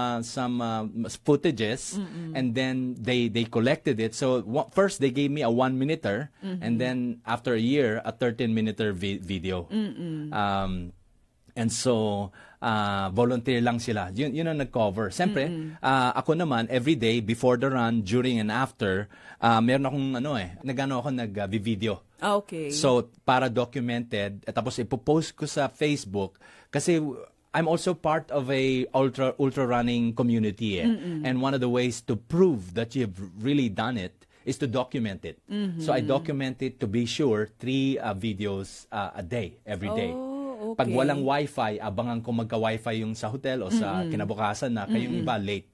footages and then they collected it. So first they gave me a 1-minuter and then after a year a 13-minuter video. And so, volunteer lang sila. Yun ang nag-cover. Siyempre, ako naman, every day, before the run, during and after, meron akong, nag-video. Okay. So, para documented, tapos ipopost ko sa Facebook, kasi I'm also part of a ultra running community. And one of the ways to prove that you've really done it is to document it. So I document it to be sure 3 videos a day, every day. Okay. Pag walang wifi, abangan ko magka-wifi yung sa hotel o sa kinabukasan na, kayong iba late.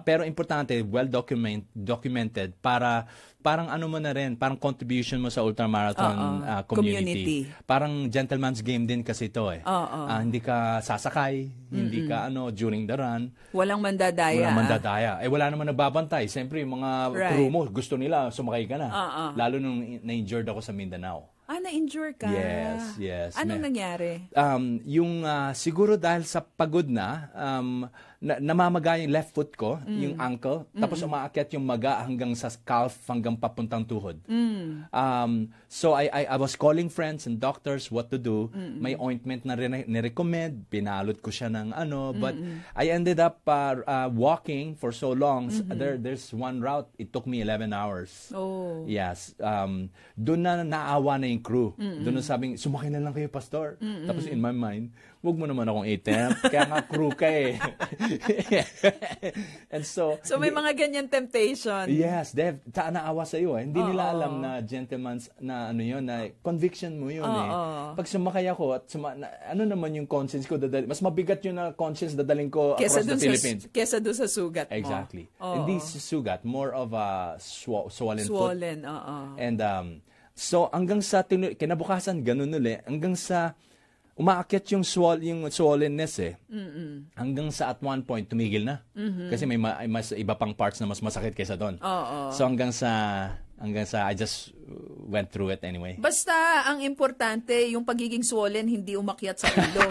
Pero importante, well documented para parang mo na rin, parang contribution mo sa ultramarathon community. Parang gentleman's game din kasi ito eh. Hindi ka sasakay, hindi ka during the run. Walang mandadaya. Wala naman nagbabantay. Siyempre, yung mga crew mo, gusto nila, sumakay ka na. Lalo nung na-injured ako sa Mindanao. Na-injure ka? Yes. Anong nangyari? Siguro dahil sa pagod na, namamaga yung left foot ko, yung ankle, tapos umaakyat yung maga hanggang sa calf, hanggang papuntang tuhod. So I was calling friends and doctors what to do. May ointment na nirecommend, pinalot ko siya ng but I ended up walking for so long. There's one route, it took me 11 hours. Yes. Doon na naawa na yung crew. Doon na sabing, sumakay na lang kayo, Pastor. Tapos in my mind, wag mo naman akong attempt. Kaya nga crew ka eh. And so may mga ganyan temptation. Yes, naawa sa iyo eh. Hindi nila alam na gentleman's na na conviction mo yun eh. Pag sumakay ako at naman yung conscience ko mas mabigat yun na conscience dadaling ko across the Philippines. Kesa doon sa sugat mo. Exactly. Hindi sugat, more of a swollen foot. And so hanggang sa kinabukasan ganun ulit, hanggang sa umaakyat yung swollenness eh. Hanggang sa at one point tumigil na. Kasi may mas iba pang parts na mas masakit kaysa doon. So hanggang sa I just went through it anyway. Basta ang importante yung pagiging swollen hindi umakyat sa ulo.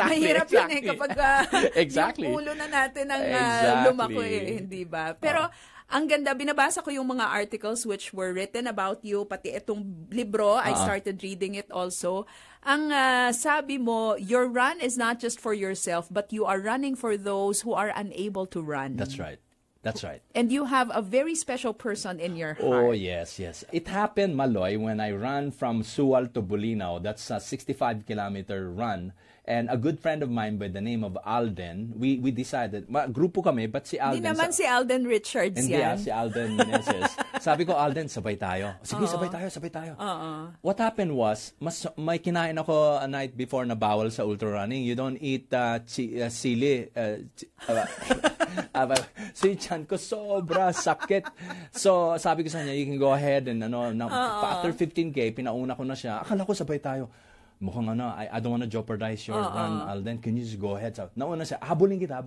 Mahirap yun eh kapag yung ulo na natin ang lumako eh, hindi ba? Pero ang ganda, binabasa ko yung mga articles which were written about you, pati itong libro, I started reading it also. Ang sabi mo, your run is not just for yourself, but you are running for those who are unable to run. That's right. That's right. And you have a very special person in your Oh, heart. yes. It happened, Maloy, when I ran from Sual to Bulinaw. That's a 65-kilometer run. And a good friend of mine by the name of Alden, we decided, grupo kami, but si Alden... Hindi naman si Alden Richards Hindi, yan. si Alden Meneses. Sabi ko, Alden, sabay tayo. Sige, sabay tayo. What happened was, may kinain ako a night before na bawal sa ultra running. You don't eat sili. So yung tiyan ko sobra sakit. So sabi ko sa kanya, you can go ahead and after 15K, pinauna ko na siya. Akala ko sabay tayo. Mukhang I don't want to jeopardize your run, Alden. Can you just go ahead? So, nauna siya, habulin kita.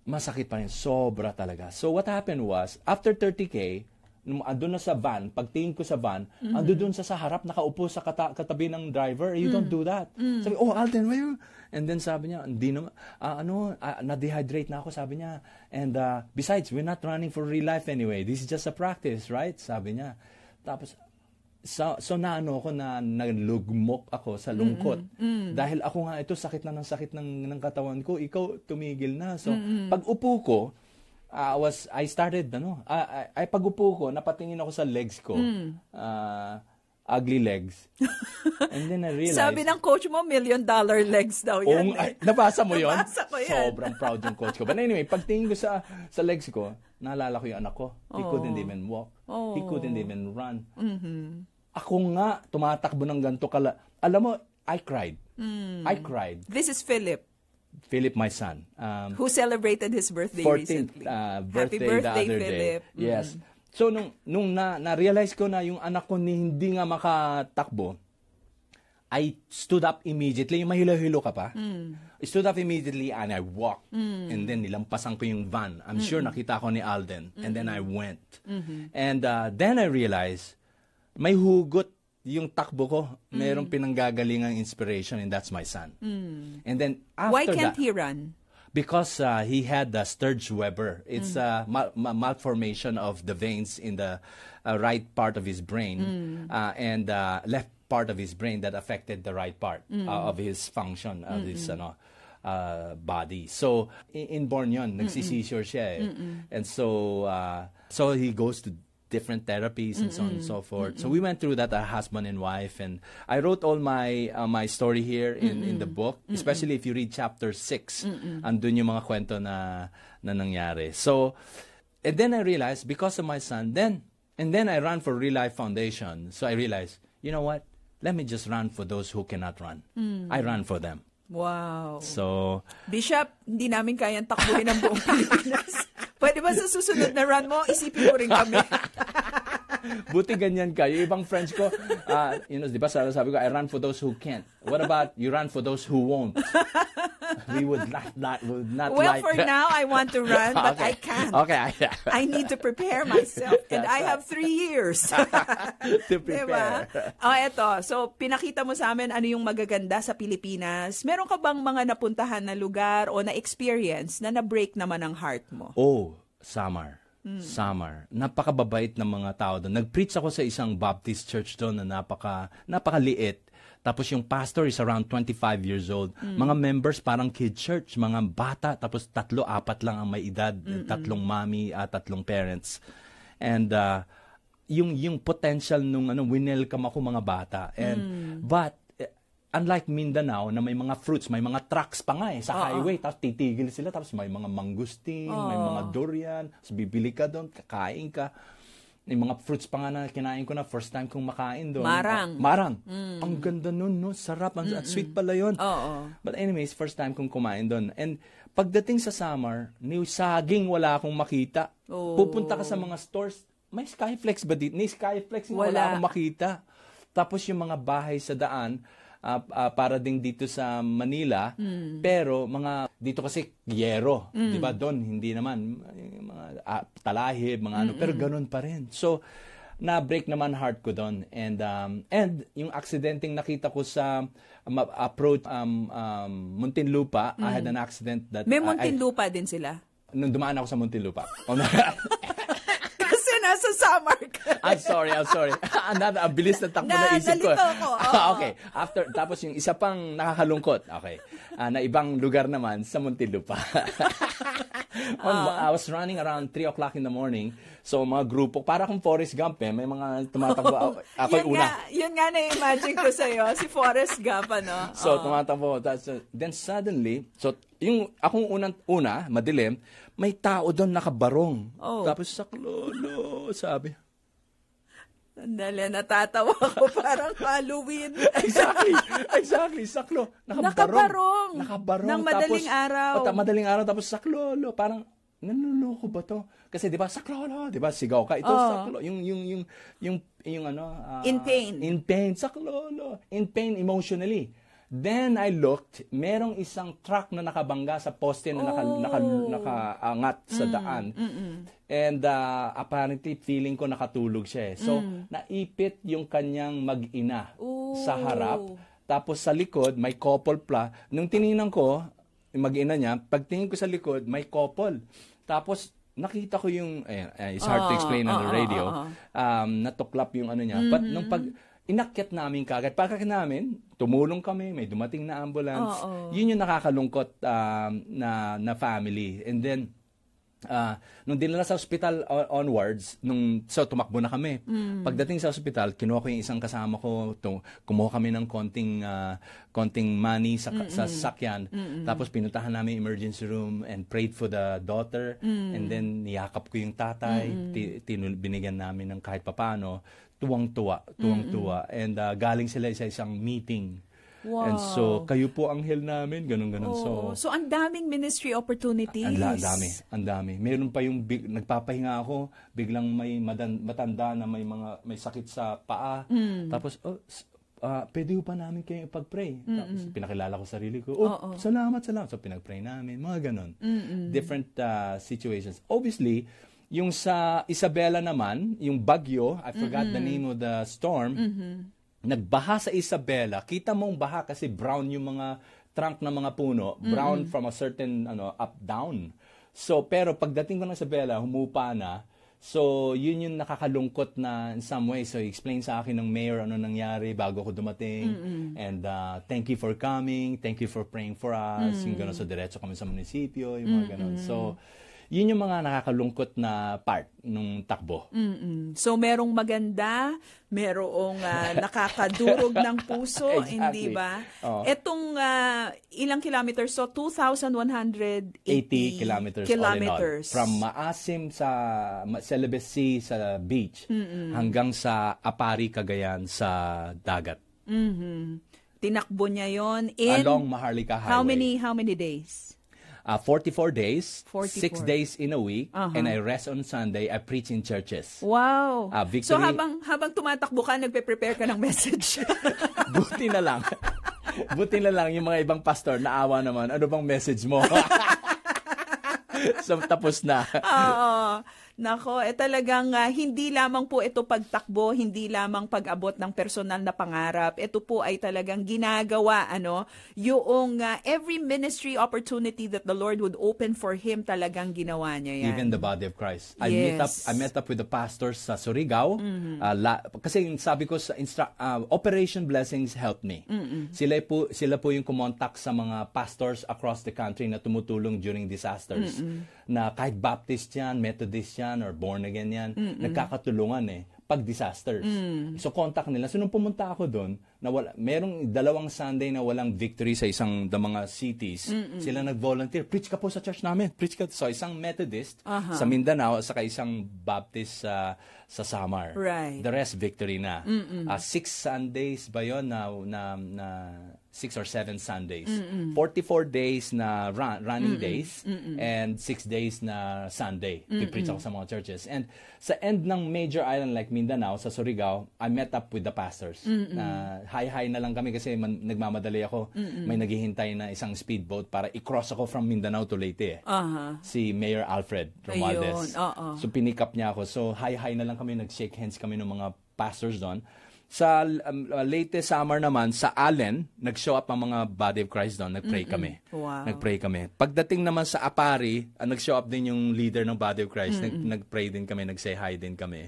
Masakit pa rin. Sobra talaga. So what happened was, after 30K, andun na sa van, pagtingin ko sa van, andun sa harap, nakaupo sa katabi ng driver. You don't do that. Sabi, Alden, why you? And then sabi niya, hindi naman, na-dehydrate na ako, sabi niya. And besides, we're not running for real life anyway. This is just a practice, right? Sabi niya. Tapos, so nalugmok ako sa lungkot. Dahil ako nga, ito, sakit ng katawan ko. Ikaw, tumigil na. So, pag upo ko, I started, pag-upo ko, napatingin ako sa legs ko. Ugly legs. And then I realized... Sabi ng coach mo, $1 million legs daw yan. Nabasa mo yun? Nabasa ko yan. Sobrang proud yung coach ko. But anyway, pagtingin ko sa legs ko, naalala ko yung anak ko. He couldn't even walk. He couldn't even run. Ako nga, tumatakbo ng ganito kala. Alam mo, I cried. I cried. This is Philip, my son. who celebrated his birthday 14th recently. birthday Happy birthday, the other Philip. day. Yes. So, nung na-realize ko na yung anak ko hindi nga makatakbo, I stood up immediately. Yung mahilo-hilo ka pa. I stood up immediately and I walked. And then nilampasan ko yung van. I'm sure nakita ko ni Alden. And then I went. And then I realized, may hugot yung takbo ko. Merong pinanggagalingang inspiration, and that's my son. And then after Why can't that, he run? because he had the Sturge-Weber. It's a malformation of the veins in the right part of his brain and left part of his brain that affected the right part of his function of his body. So inborn yun, nagsisisure siya eh. And so he goes to different therapies and so on and so forth. So we went through that, a husband and wife, and I wrote all my my story here in the book, especially if you read chapter 6. Andun yung mga kwento na nangyari. So, and then I realized, because of my son, then I ran for Real Life Foundation. So I realized, you know what? Let me just run for those who cannot run. I ran for them. Wow. So, Bishop, hindi namin kayang takbuhin ang buong Pilipinas. Pwede ba sa susunod na run mo, isipin mo rin kami? buti ganyan ka. Yung ibang friends ko, di ba sabi ko, I run for those who can't. What about you run for those who won't? We would not Well, like for now, I want to run, but Okay. I can't. Okay. I need to prepare myself, and That's I have 3 years. To prepare. Diba? Eto. So, pinakita mo sa amin ano yung magaganda sa Pilipinas. Meron ka bang mga napuntahan na lugar o na-experience na na-break naman ang heart mo? Oh, Samar. Samar. Napakababait ng mga tao doon. Nag-preach ako sa isang Baptist church doon na napakaliit. Tapos yung pastor is around 25 years old. Mga members parang kid church, mga bata. Tapos 3-4 lang ang may edad. 3 mommy, 3 parents. And yung potential nung winelcome ako mga bata. And but unlike Mindanao na may mga fruits, may mga trucks pa nga sa highway, tapos titigil sila, tapos may mga mangustin, may mga durian, tapos bibili ka doon, kakain ka. May mga fruits pa nga na kinain ko na first time kong makain doon. Marang. Ang ganda nun, no? Sarap. At sweet pala yun. But anyways, first time kong kumain doon. And pagdating sa Samar, ni saging wala akong makita. Pupunta ka sa mga stores, may Skyflex ba dito? Ni Skyflex wala akong makita. Tapos yung mga bahay sa daan, para ding dito sa Manila, pero dito kasi yero, di ba? Doon hindi naman mga talahib, mga pero ganun pa rin. So na-break naman heart ko doon, and yung aksidenteng nakita ko sa approach Muntinlupa, I had an accident that May Muntinlupa din sila. Nung dumaan ako sa Muntinlupa. Kasi nasa Samar ka I'm sorry. Another, ang bilis na takbo na isip ko. Nalito ko. Oo. Okay. Tapos yung isa pang nakakalungkot. Okay. Na ibang lugar naman sa Muntinlupa. I was running around 3 o'clock in the morning. So, mga grupo, para kung Forrest Gump may mga tumatakbo. Ako yung una. Yun nga na-imagine ko sa'yo, si Forrest Gump, ano? So, tumatakbo. Then suddenly, yung akong una, madilim, may tao doon nakabarong. Oh. Tapos, saklolo, sabi. Sandali, natatawa ko parang Halloween. Exactly, saklo. Nakabarong. Ng madaling tapos, araw. Madaling araw, tapos saklolo. Parang, nanuloko ba to? Kasi 'di ba saklolo, 'di ba sigaw ka ito saklo, yung ano, in pain, saklolo, in pain emotionally. Then I looked, merong isang truck na nakabangga sa poste na nakaangat sa daan. And apparently feeling ko nakatulog siya. So naipit yung kanyang mag-ina sa harap. Tapos sa likod may couple pla. Nung tiningnan ko, yung mag-ina niya, pagtingin ko sa likod, may couple. Tapos nakita ko yung, it's hard to explain on the radio, natuklap yung ano niya. But nung inakyat namin kagad, pagkakat namin, tumulong kami, may dumating na ambulance. Yun yung nakakalungkot na family. And then, nung dinala sa hospital onwards, so tumakbo na kami. Pagdating sa hospital, kinuha ko yung isang kasama ko, kumuha kami ng konting money sa sasakyan. Tapos pinuntahan namin emergency room and prayed for the daughter. And then niyakap ko yung tatay, binigyan namin ng kahit papano. Tuwang-tuwa. And galing sila sa isang meeting. Wow. And so, kayo po anghel namin, ganun-ganun. So, ang daming ministry opportunities. Ang dami. Meron pa yung nagpapahinga ako, biglang may matanda na may sakit sa paa. Tapos, pwede pa namin kayo ipag-pray. Tapos, pinakilala ko sarili ko. Salamat. So, pinag-pray namin. Mga ganun. Different situations. Obviously, yung sa Isabela naman, yung bagyo, I forgot the name of the storm, nagbaha sa Isabela. Kita mong baha kasi brown yung mga trunk ng mga puno, brown from a certain up down. So pero pagdating ko ng Isabela, humupa na. So yun yung nakakalungkot na in some way. So explain sa akin ng mayor ano nangyari bago ako dumating. And thank you for coming, thank you for praying for us. Yung gano'n, so diretso kami sa munisipyo, yung mga gano'n. So yun yung mga nakakalungkot na part nung takbo. So, merong maganda, merong nakakadurog ng puso, Exactly. hindi ba? Etong ilang kilometers? So, 2,180 kilometers all in all. From Maasim sa Celebes Sea sa beach hanggang sa Apari, Cagayan sa dagat. Tinakbo niya yon in along Maharlika Highway. How many days? 44 days, 44. 6 days in a week, and I rest on Sunday. I preach in churches. Wow. Victory, So habang tumatakbo ka, nagpe-prepare ka ng message. Buti na lang. Buti na lang yung mga ibang pastor naawa naman. Ano bang message mo? So tapos na. Oo. Nako, talagang hindi lamang po ito pagtakbo, hindi lamang pag-abot ng personal na pangarap. Ito po ay talagang ginagawa, yung every ministry opportunity that the Lord would open for him, talagang ginawa niya yan. Even the body of Christ. Yes. I met up with the pastors sa Surigao. Kasi sabi ko sa Operation Blessings helped me. Sila po yung kumontak sa mga pastors across the country na tumutulong during disasters. Na kahit Baptist yan, Methodist yan, or born again yan, nagkakatulungan pag disasters. So contact nila. So nung pumunta ako doon, merong 2 Sunday na walang victory sa isang mga cities. Sila nag-volunteer. Preach ka po sa church namin. Preach ka. So isang Methodist sa Mindanao, saka isang Baptist sa Samar. Right. The rest victory na. 6 Sundays ba yun na 6 or 7 Sundays. 44 days na running days and 6 days na Sunday. Pipreach ako sa mga churches. And sa end ng major island like Mindanao, sa Surigao, I met up with the pastors. Hi-hi na lang kami kasi nagmamadali ako. May naghihintay na isang speedboat para i-cross ako from Mindanao to Leyte. Si Mayor Alfred Romualdez. So pinick up niya ako. So hi-hi na lang kami, nag-shake hands kami ng mga pastors doon. Sa latest summer naman, sa Allen, nag-show up ang mga Body of Christ doon. Nag-pray kami. Wow. Nag-pray kami. Pagdating naman sa Apari, nag-show up din yung leader ng Body of Christ. Nag-pray din kami, nag-say hi din kami.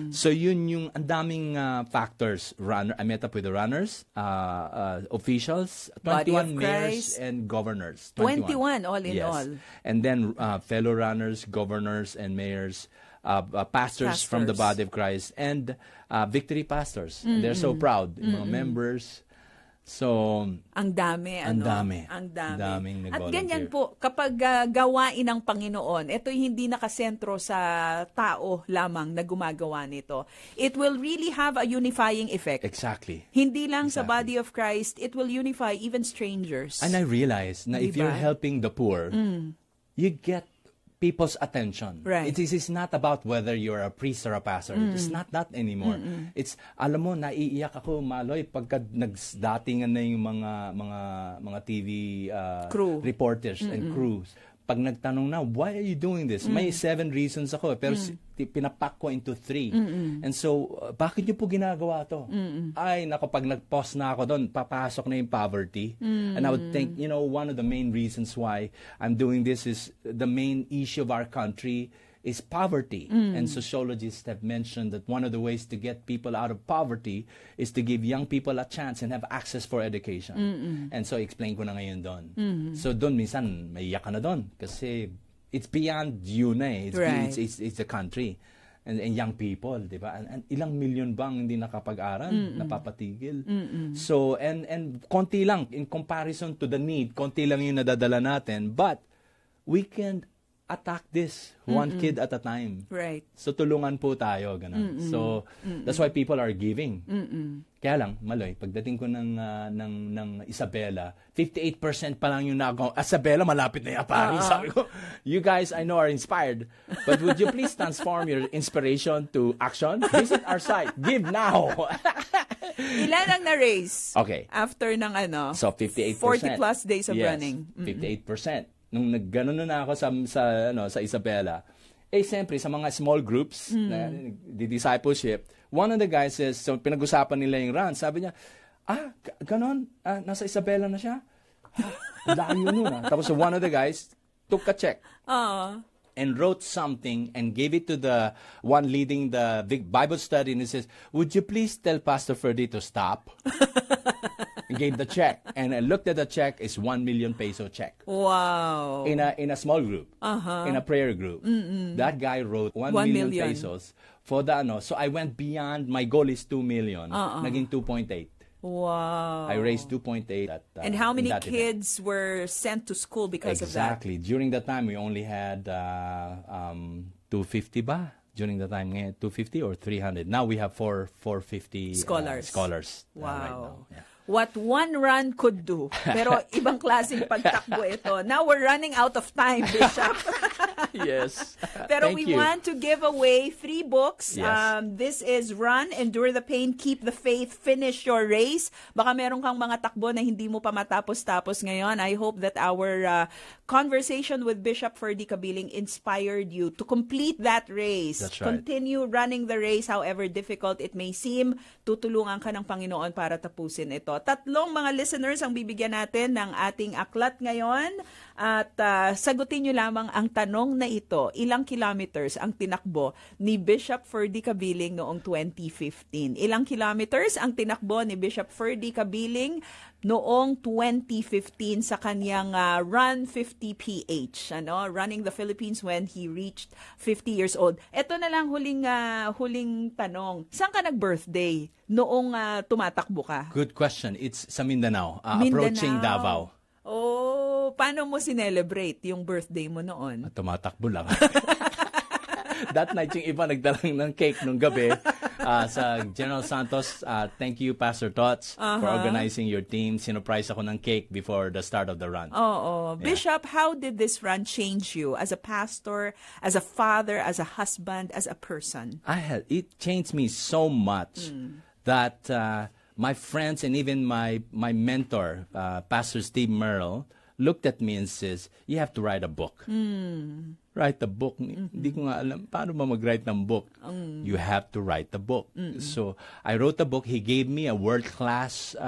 So yun yung ang daming factors. I met up with the runners, officials, Body of 21 mayors Christ. and governors. 21 all in Yes. all. And then fellow runners, governors, and mayors, pastors from the Body of Christ, and Victory Pastors. They're so proud. Yung mga members. So, Ang dami, Ang ano? dami. Ang dami. Ang daming At nag-volunteer. ganyan po, kapag gawain ng Panginoon, ito hindi nakasentro sa tao lamang na gumagawa nito. It will really have a unifying effect. exactly. Hindi lang sa Exactly. body of Christ, it will unify even strangers. And I realized na if Diba? you're helping the poor, you get people's attention. Right. It is not about whether you're a priest or a pastor. It's not that anymore. It's, alam mo, naiiyak ako, Maloy, pagka nagdatingan na yung mga TV Crew. reporters and crews. Pag nagtanong na, why are you doing this? May 7 reasons ako, pero pinapak ko into 3. And so, bakit niyo po ginagawa to? Ay, nako, pag nag-post na ako doon, papasok na yung poverty. And I would think, one of the main reasons why I'm doing this is the main issue of our country is poverty. And sociologists have mentioned that one of the ways to get people out of poverty is to give young people a chance and have access for education. And so, explain ko na ngayon doon. So, doon minsan, may iyak ka na doon. Kasi, it's beyond you na eh. Right. It's the country. And young people, di ba? And ilang milyon bang hindi nakapag-aral, napapatigil. So, and konti lang, in comparison to the need, konti lang yung nadadala natin. But, we can attack this one kid at a time. Right. So, tulungan po tayo. Ganun. So, that's why people are giving. Kaya lang, Maloy, pagdating ko ng Isabela, 58% pa lang yung Isabela, malapit na yung Apari. Sabi ko, you guys, I know, are inspired. But would you please transform your inspiration to action? Visit our site. Give now. Ilan ang na-raise? Okay. After ng So, 58%. 40 plus days of Yes, running. 58%. Nung nagganon na ako sa Isabela, siyempre, sa mga small groups, na, the discipleship, one of the guys says, so pinag-usapan nila yung run, sabi niya, ganon, nasa Isabela na siya? Layo nun Tapos one of the guys took a check and wrote something and gave it to the one leading the Bible study, and he says, would you please tell Pastor Ferdy to stop? He gave the check, and I looked at the check. It's 1 million peso check. Wow. In a small group, in a prayer group. That guy wrote 1 million pesos for the So I went beyond. My goal is 2 million. Naging 2.8. Wow. I raised 2.8. And how many in that event. kids were sent to school because of that? Exactly. During that time, we only had 250 ba? During the time, 250 or 300. Now we have 450 scholars. Wow. Right now. Yeah. What one run could do. Pero ibang klaseng pagtakbo ito. Now we're running out of time, Bishop. Yes. Pero Thank we you. want to give away 3 books. Yes. This is Run, Endure the Pain, Keep the Faith, Finish Your Race. Baka meron kang mga takbo na hindi mo pa matapos-tapos ngayon. I hope that our conversation with Bishop Ferdy Cabiling inspired you to complete that race. That's right. Continue running the race, however difficult it may seem. Tutulungan ka ng Panginoon para tapusin ito. 3 mga listeners ang bibigyan natin ng ating aklat ngayon. At sagutin nyo lamang ang tanong na ito. Ilang kilometers ang tinakbo ni Bishop Ferdy Cabiling noong 2015? Ilang kilometers ang tinakbo ni Bishop Ferdy Cabiling noong 2015 sa kanyang Run 50 PH, running the Philippines when he reached 50 years old. Ito na lang huling tanong. Saan ka nag-birthday noong tumatakbo ka? Good question. It's sa Mindanao. Approaching Davao. Oh, paano mo sinelebrate yung birthday mo noon? Tumatakbo lang. That night, yung iba nagdalang ng cake nung gabi sa General Santos. Thank you, Pastor Tots, for organizing your team. Sinurprise ako ng cake before the start of the run. Oh. Bishop, how did this run change you as a pastor, as a father, as a husband, as a person? It changed me so much that my friends and even my mentor, Pastor Steve Merrill, looked at me and says, you have to write a book. write a book. Hindi ko nga alam, paano ba mag-write ng book? You have to write the book. So, I wrote the book. He gave me a world-class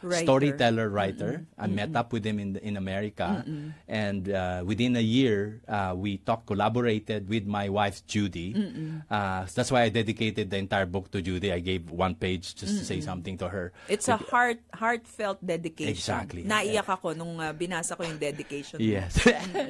storyteller, writer. I met up with him in America. And within a year, we collaborated with my wife, Judy. That's why I dedicated the entire book to Judy. I gave one page just to say something to her. It's a heartfelt dedication. Exactly. Naiyak ako nung binasa ko yung dedication. Yes.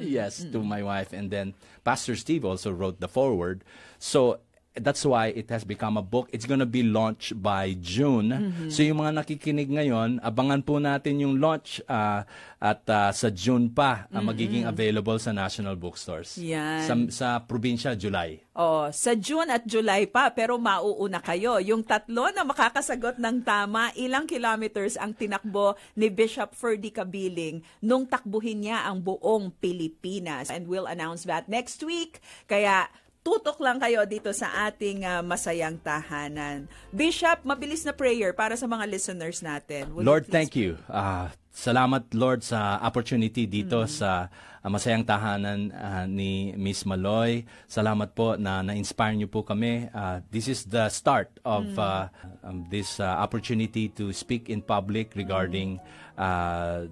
Yes, to my wife. And then Pastor Steve also wrote the foreword. So that's why it has become a book. It's gonna be launched by June. So yung mga nakikinig ngayon, abangan po natin yung launch at sa June pa magiging available sa national bookstores. Yan. Sa probinsya, July. Oh, sa June at July pa, pero mauuna kayo. Yung tatlo na makakasagot ng tama, ilang kilometers ang tinakbo ni Bishop Ferdy Kabiling nung takbuhin niya ang buong Pilipinas. And we'll announce that next week. Kaya tutok lang kayo dito sa ating masayang tahanan. Bishop, mabilis na prayer para sa mga listeners natin. Lord, thank you. Salamat, Lord, sa opportunity dito sa masayang tahanan ni Miss Maloy. Salamat po na na-inspire niyo po kami. This is the start of this opportunity to speak in public regarding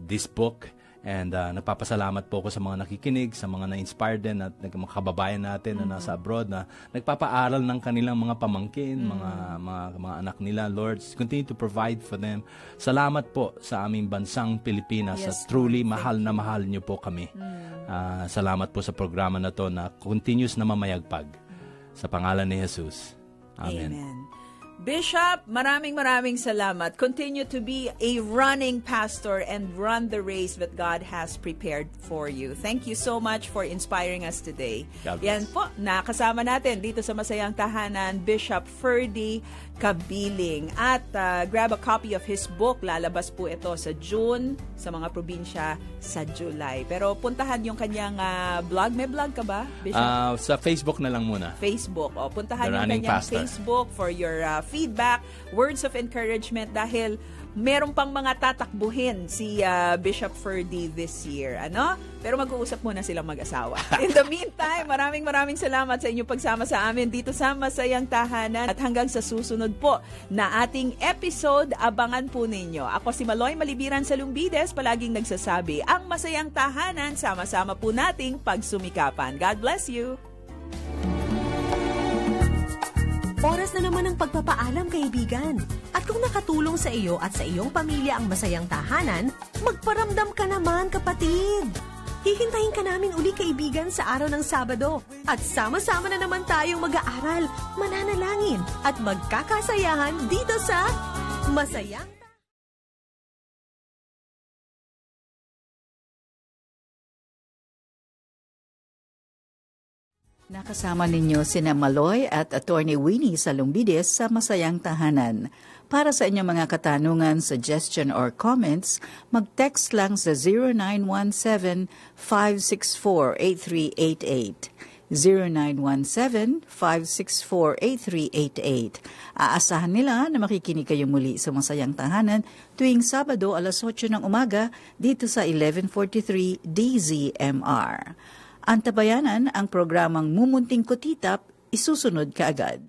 this book. And nagpapasalamat po ako sa mga nakikinig, sa mga na-inspire din at mga kababayan natin na nasa abroad na nagpapaaral ng kanilang mga pamangkin, mga anak nila. Lord, continue to provide for them. Salamat po sa aming bansang Pilipinas. Yes, at truly mahal na mahal niyo po kami. Salamat po sa programa na to na continuous na mamayagpag. Sa pangalan ni Jesus. Amen. Bishop, maraming salamat. Continue to be a running pastor and run the race that God has prepared for you. Thank you so much for inspiring us today. God bless. Yan po, nakasama natin dito sa Masayang Tahanan, Bishop Ferdy Kabiling. At grab a copy of his book. Lalabas po ito sa June, sa mga probinsya sa July. Pero puntahan yung kanyang blog. May blog ka ba, Bishop? Sa Facebook na lang muna. Facebook. O, puntahan The yung Running kanyang Pastor. Facebook for your feedback, words of encouragement dahil meron pang mga tatakbuhin si Bishop Ferdy this year. Ano? Pero mag-uusap muna silang mag-asawa. In the meantime, maraming salamat sa inyong pagsama sa amin dito sa Masayang Tahanan. At hanggang sa susunod po na ating episode, abangan po ninyo. Ako si Maloy Malibiran sa Lumbides, palaging nagsasabi, ang Masayang Tahanan, sama-sama po nating pagsumikapan. God bless you! Oras na naman ng pagpapaalam, kaibigan. At kung nakatulong sa iyo at sa iyong pamilya ang Masayang Tahanan, magparamdam ka naman, kapatid. Hihintayin ka namin uli, kaibigan, sa araw ng Sabado. At sama-sama na naman tayong mag-aaral, mananalangin, at magkakasayahan dito sa Masayang Tahanan. Nakasama ninyo sina Maloy at Attorney Winnie Salumbides sa Masayang Tahanan. Para sa inyong mga katanungan, suggestion or comments, mag-text lang sa 0917-564-8388. 0917-564-8388. Aasahan nila na makikinig kayo muli sa Masayang Tahanan tuwing Sabado alas 8 ng umaga dito sa 1143 DZMR. Antabayanan ang programang Mumunting Kutitap, isusunod kaagad.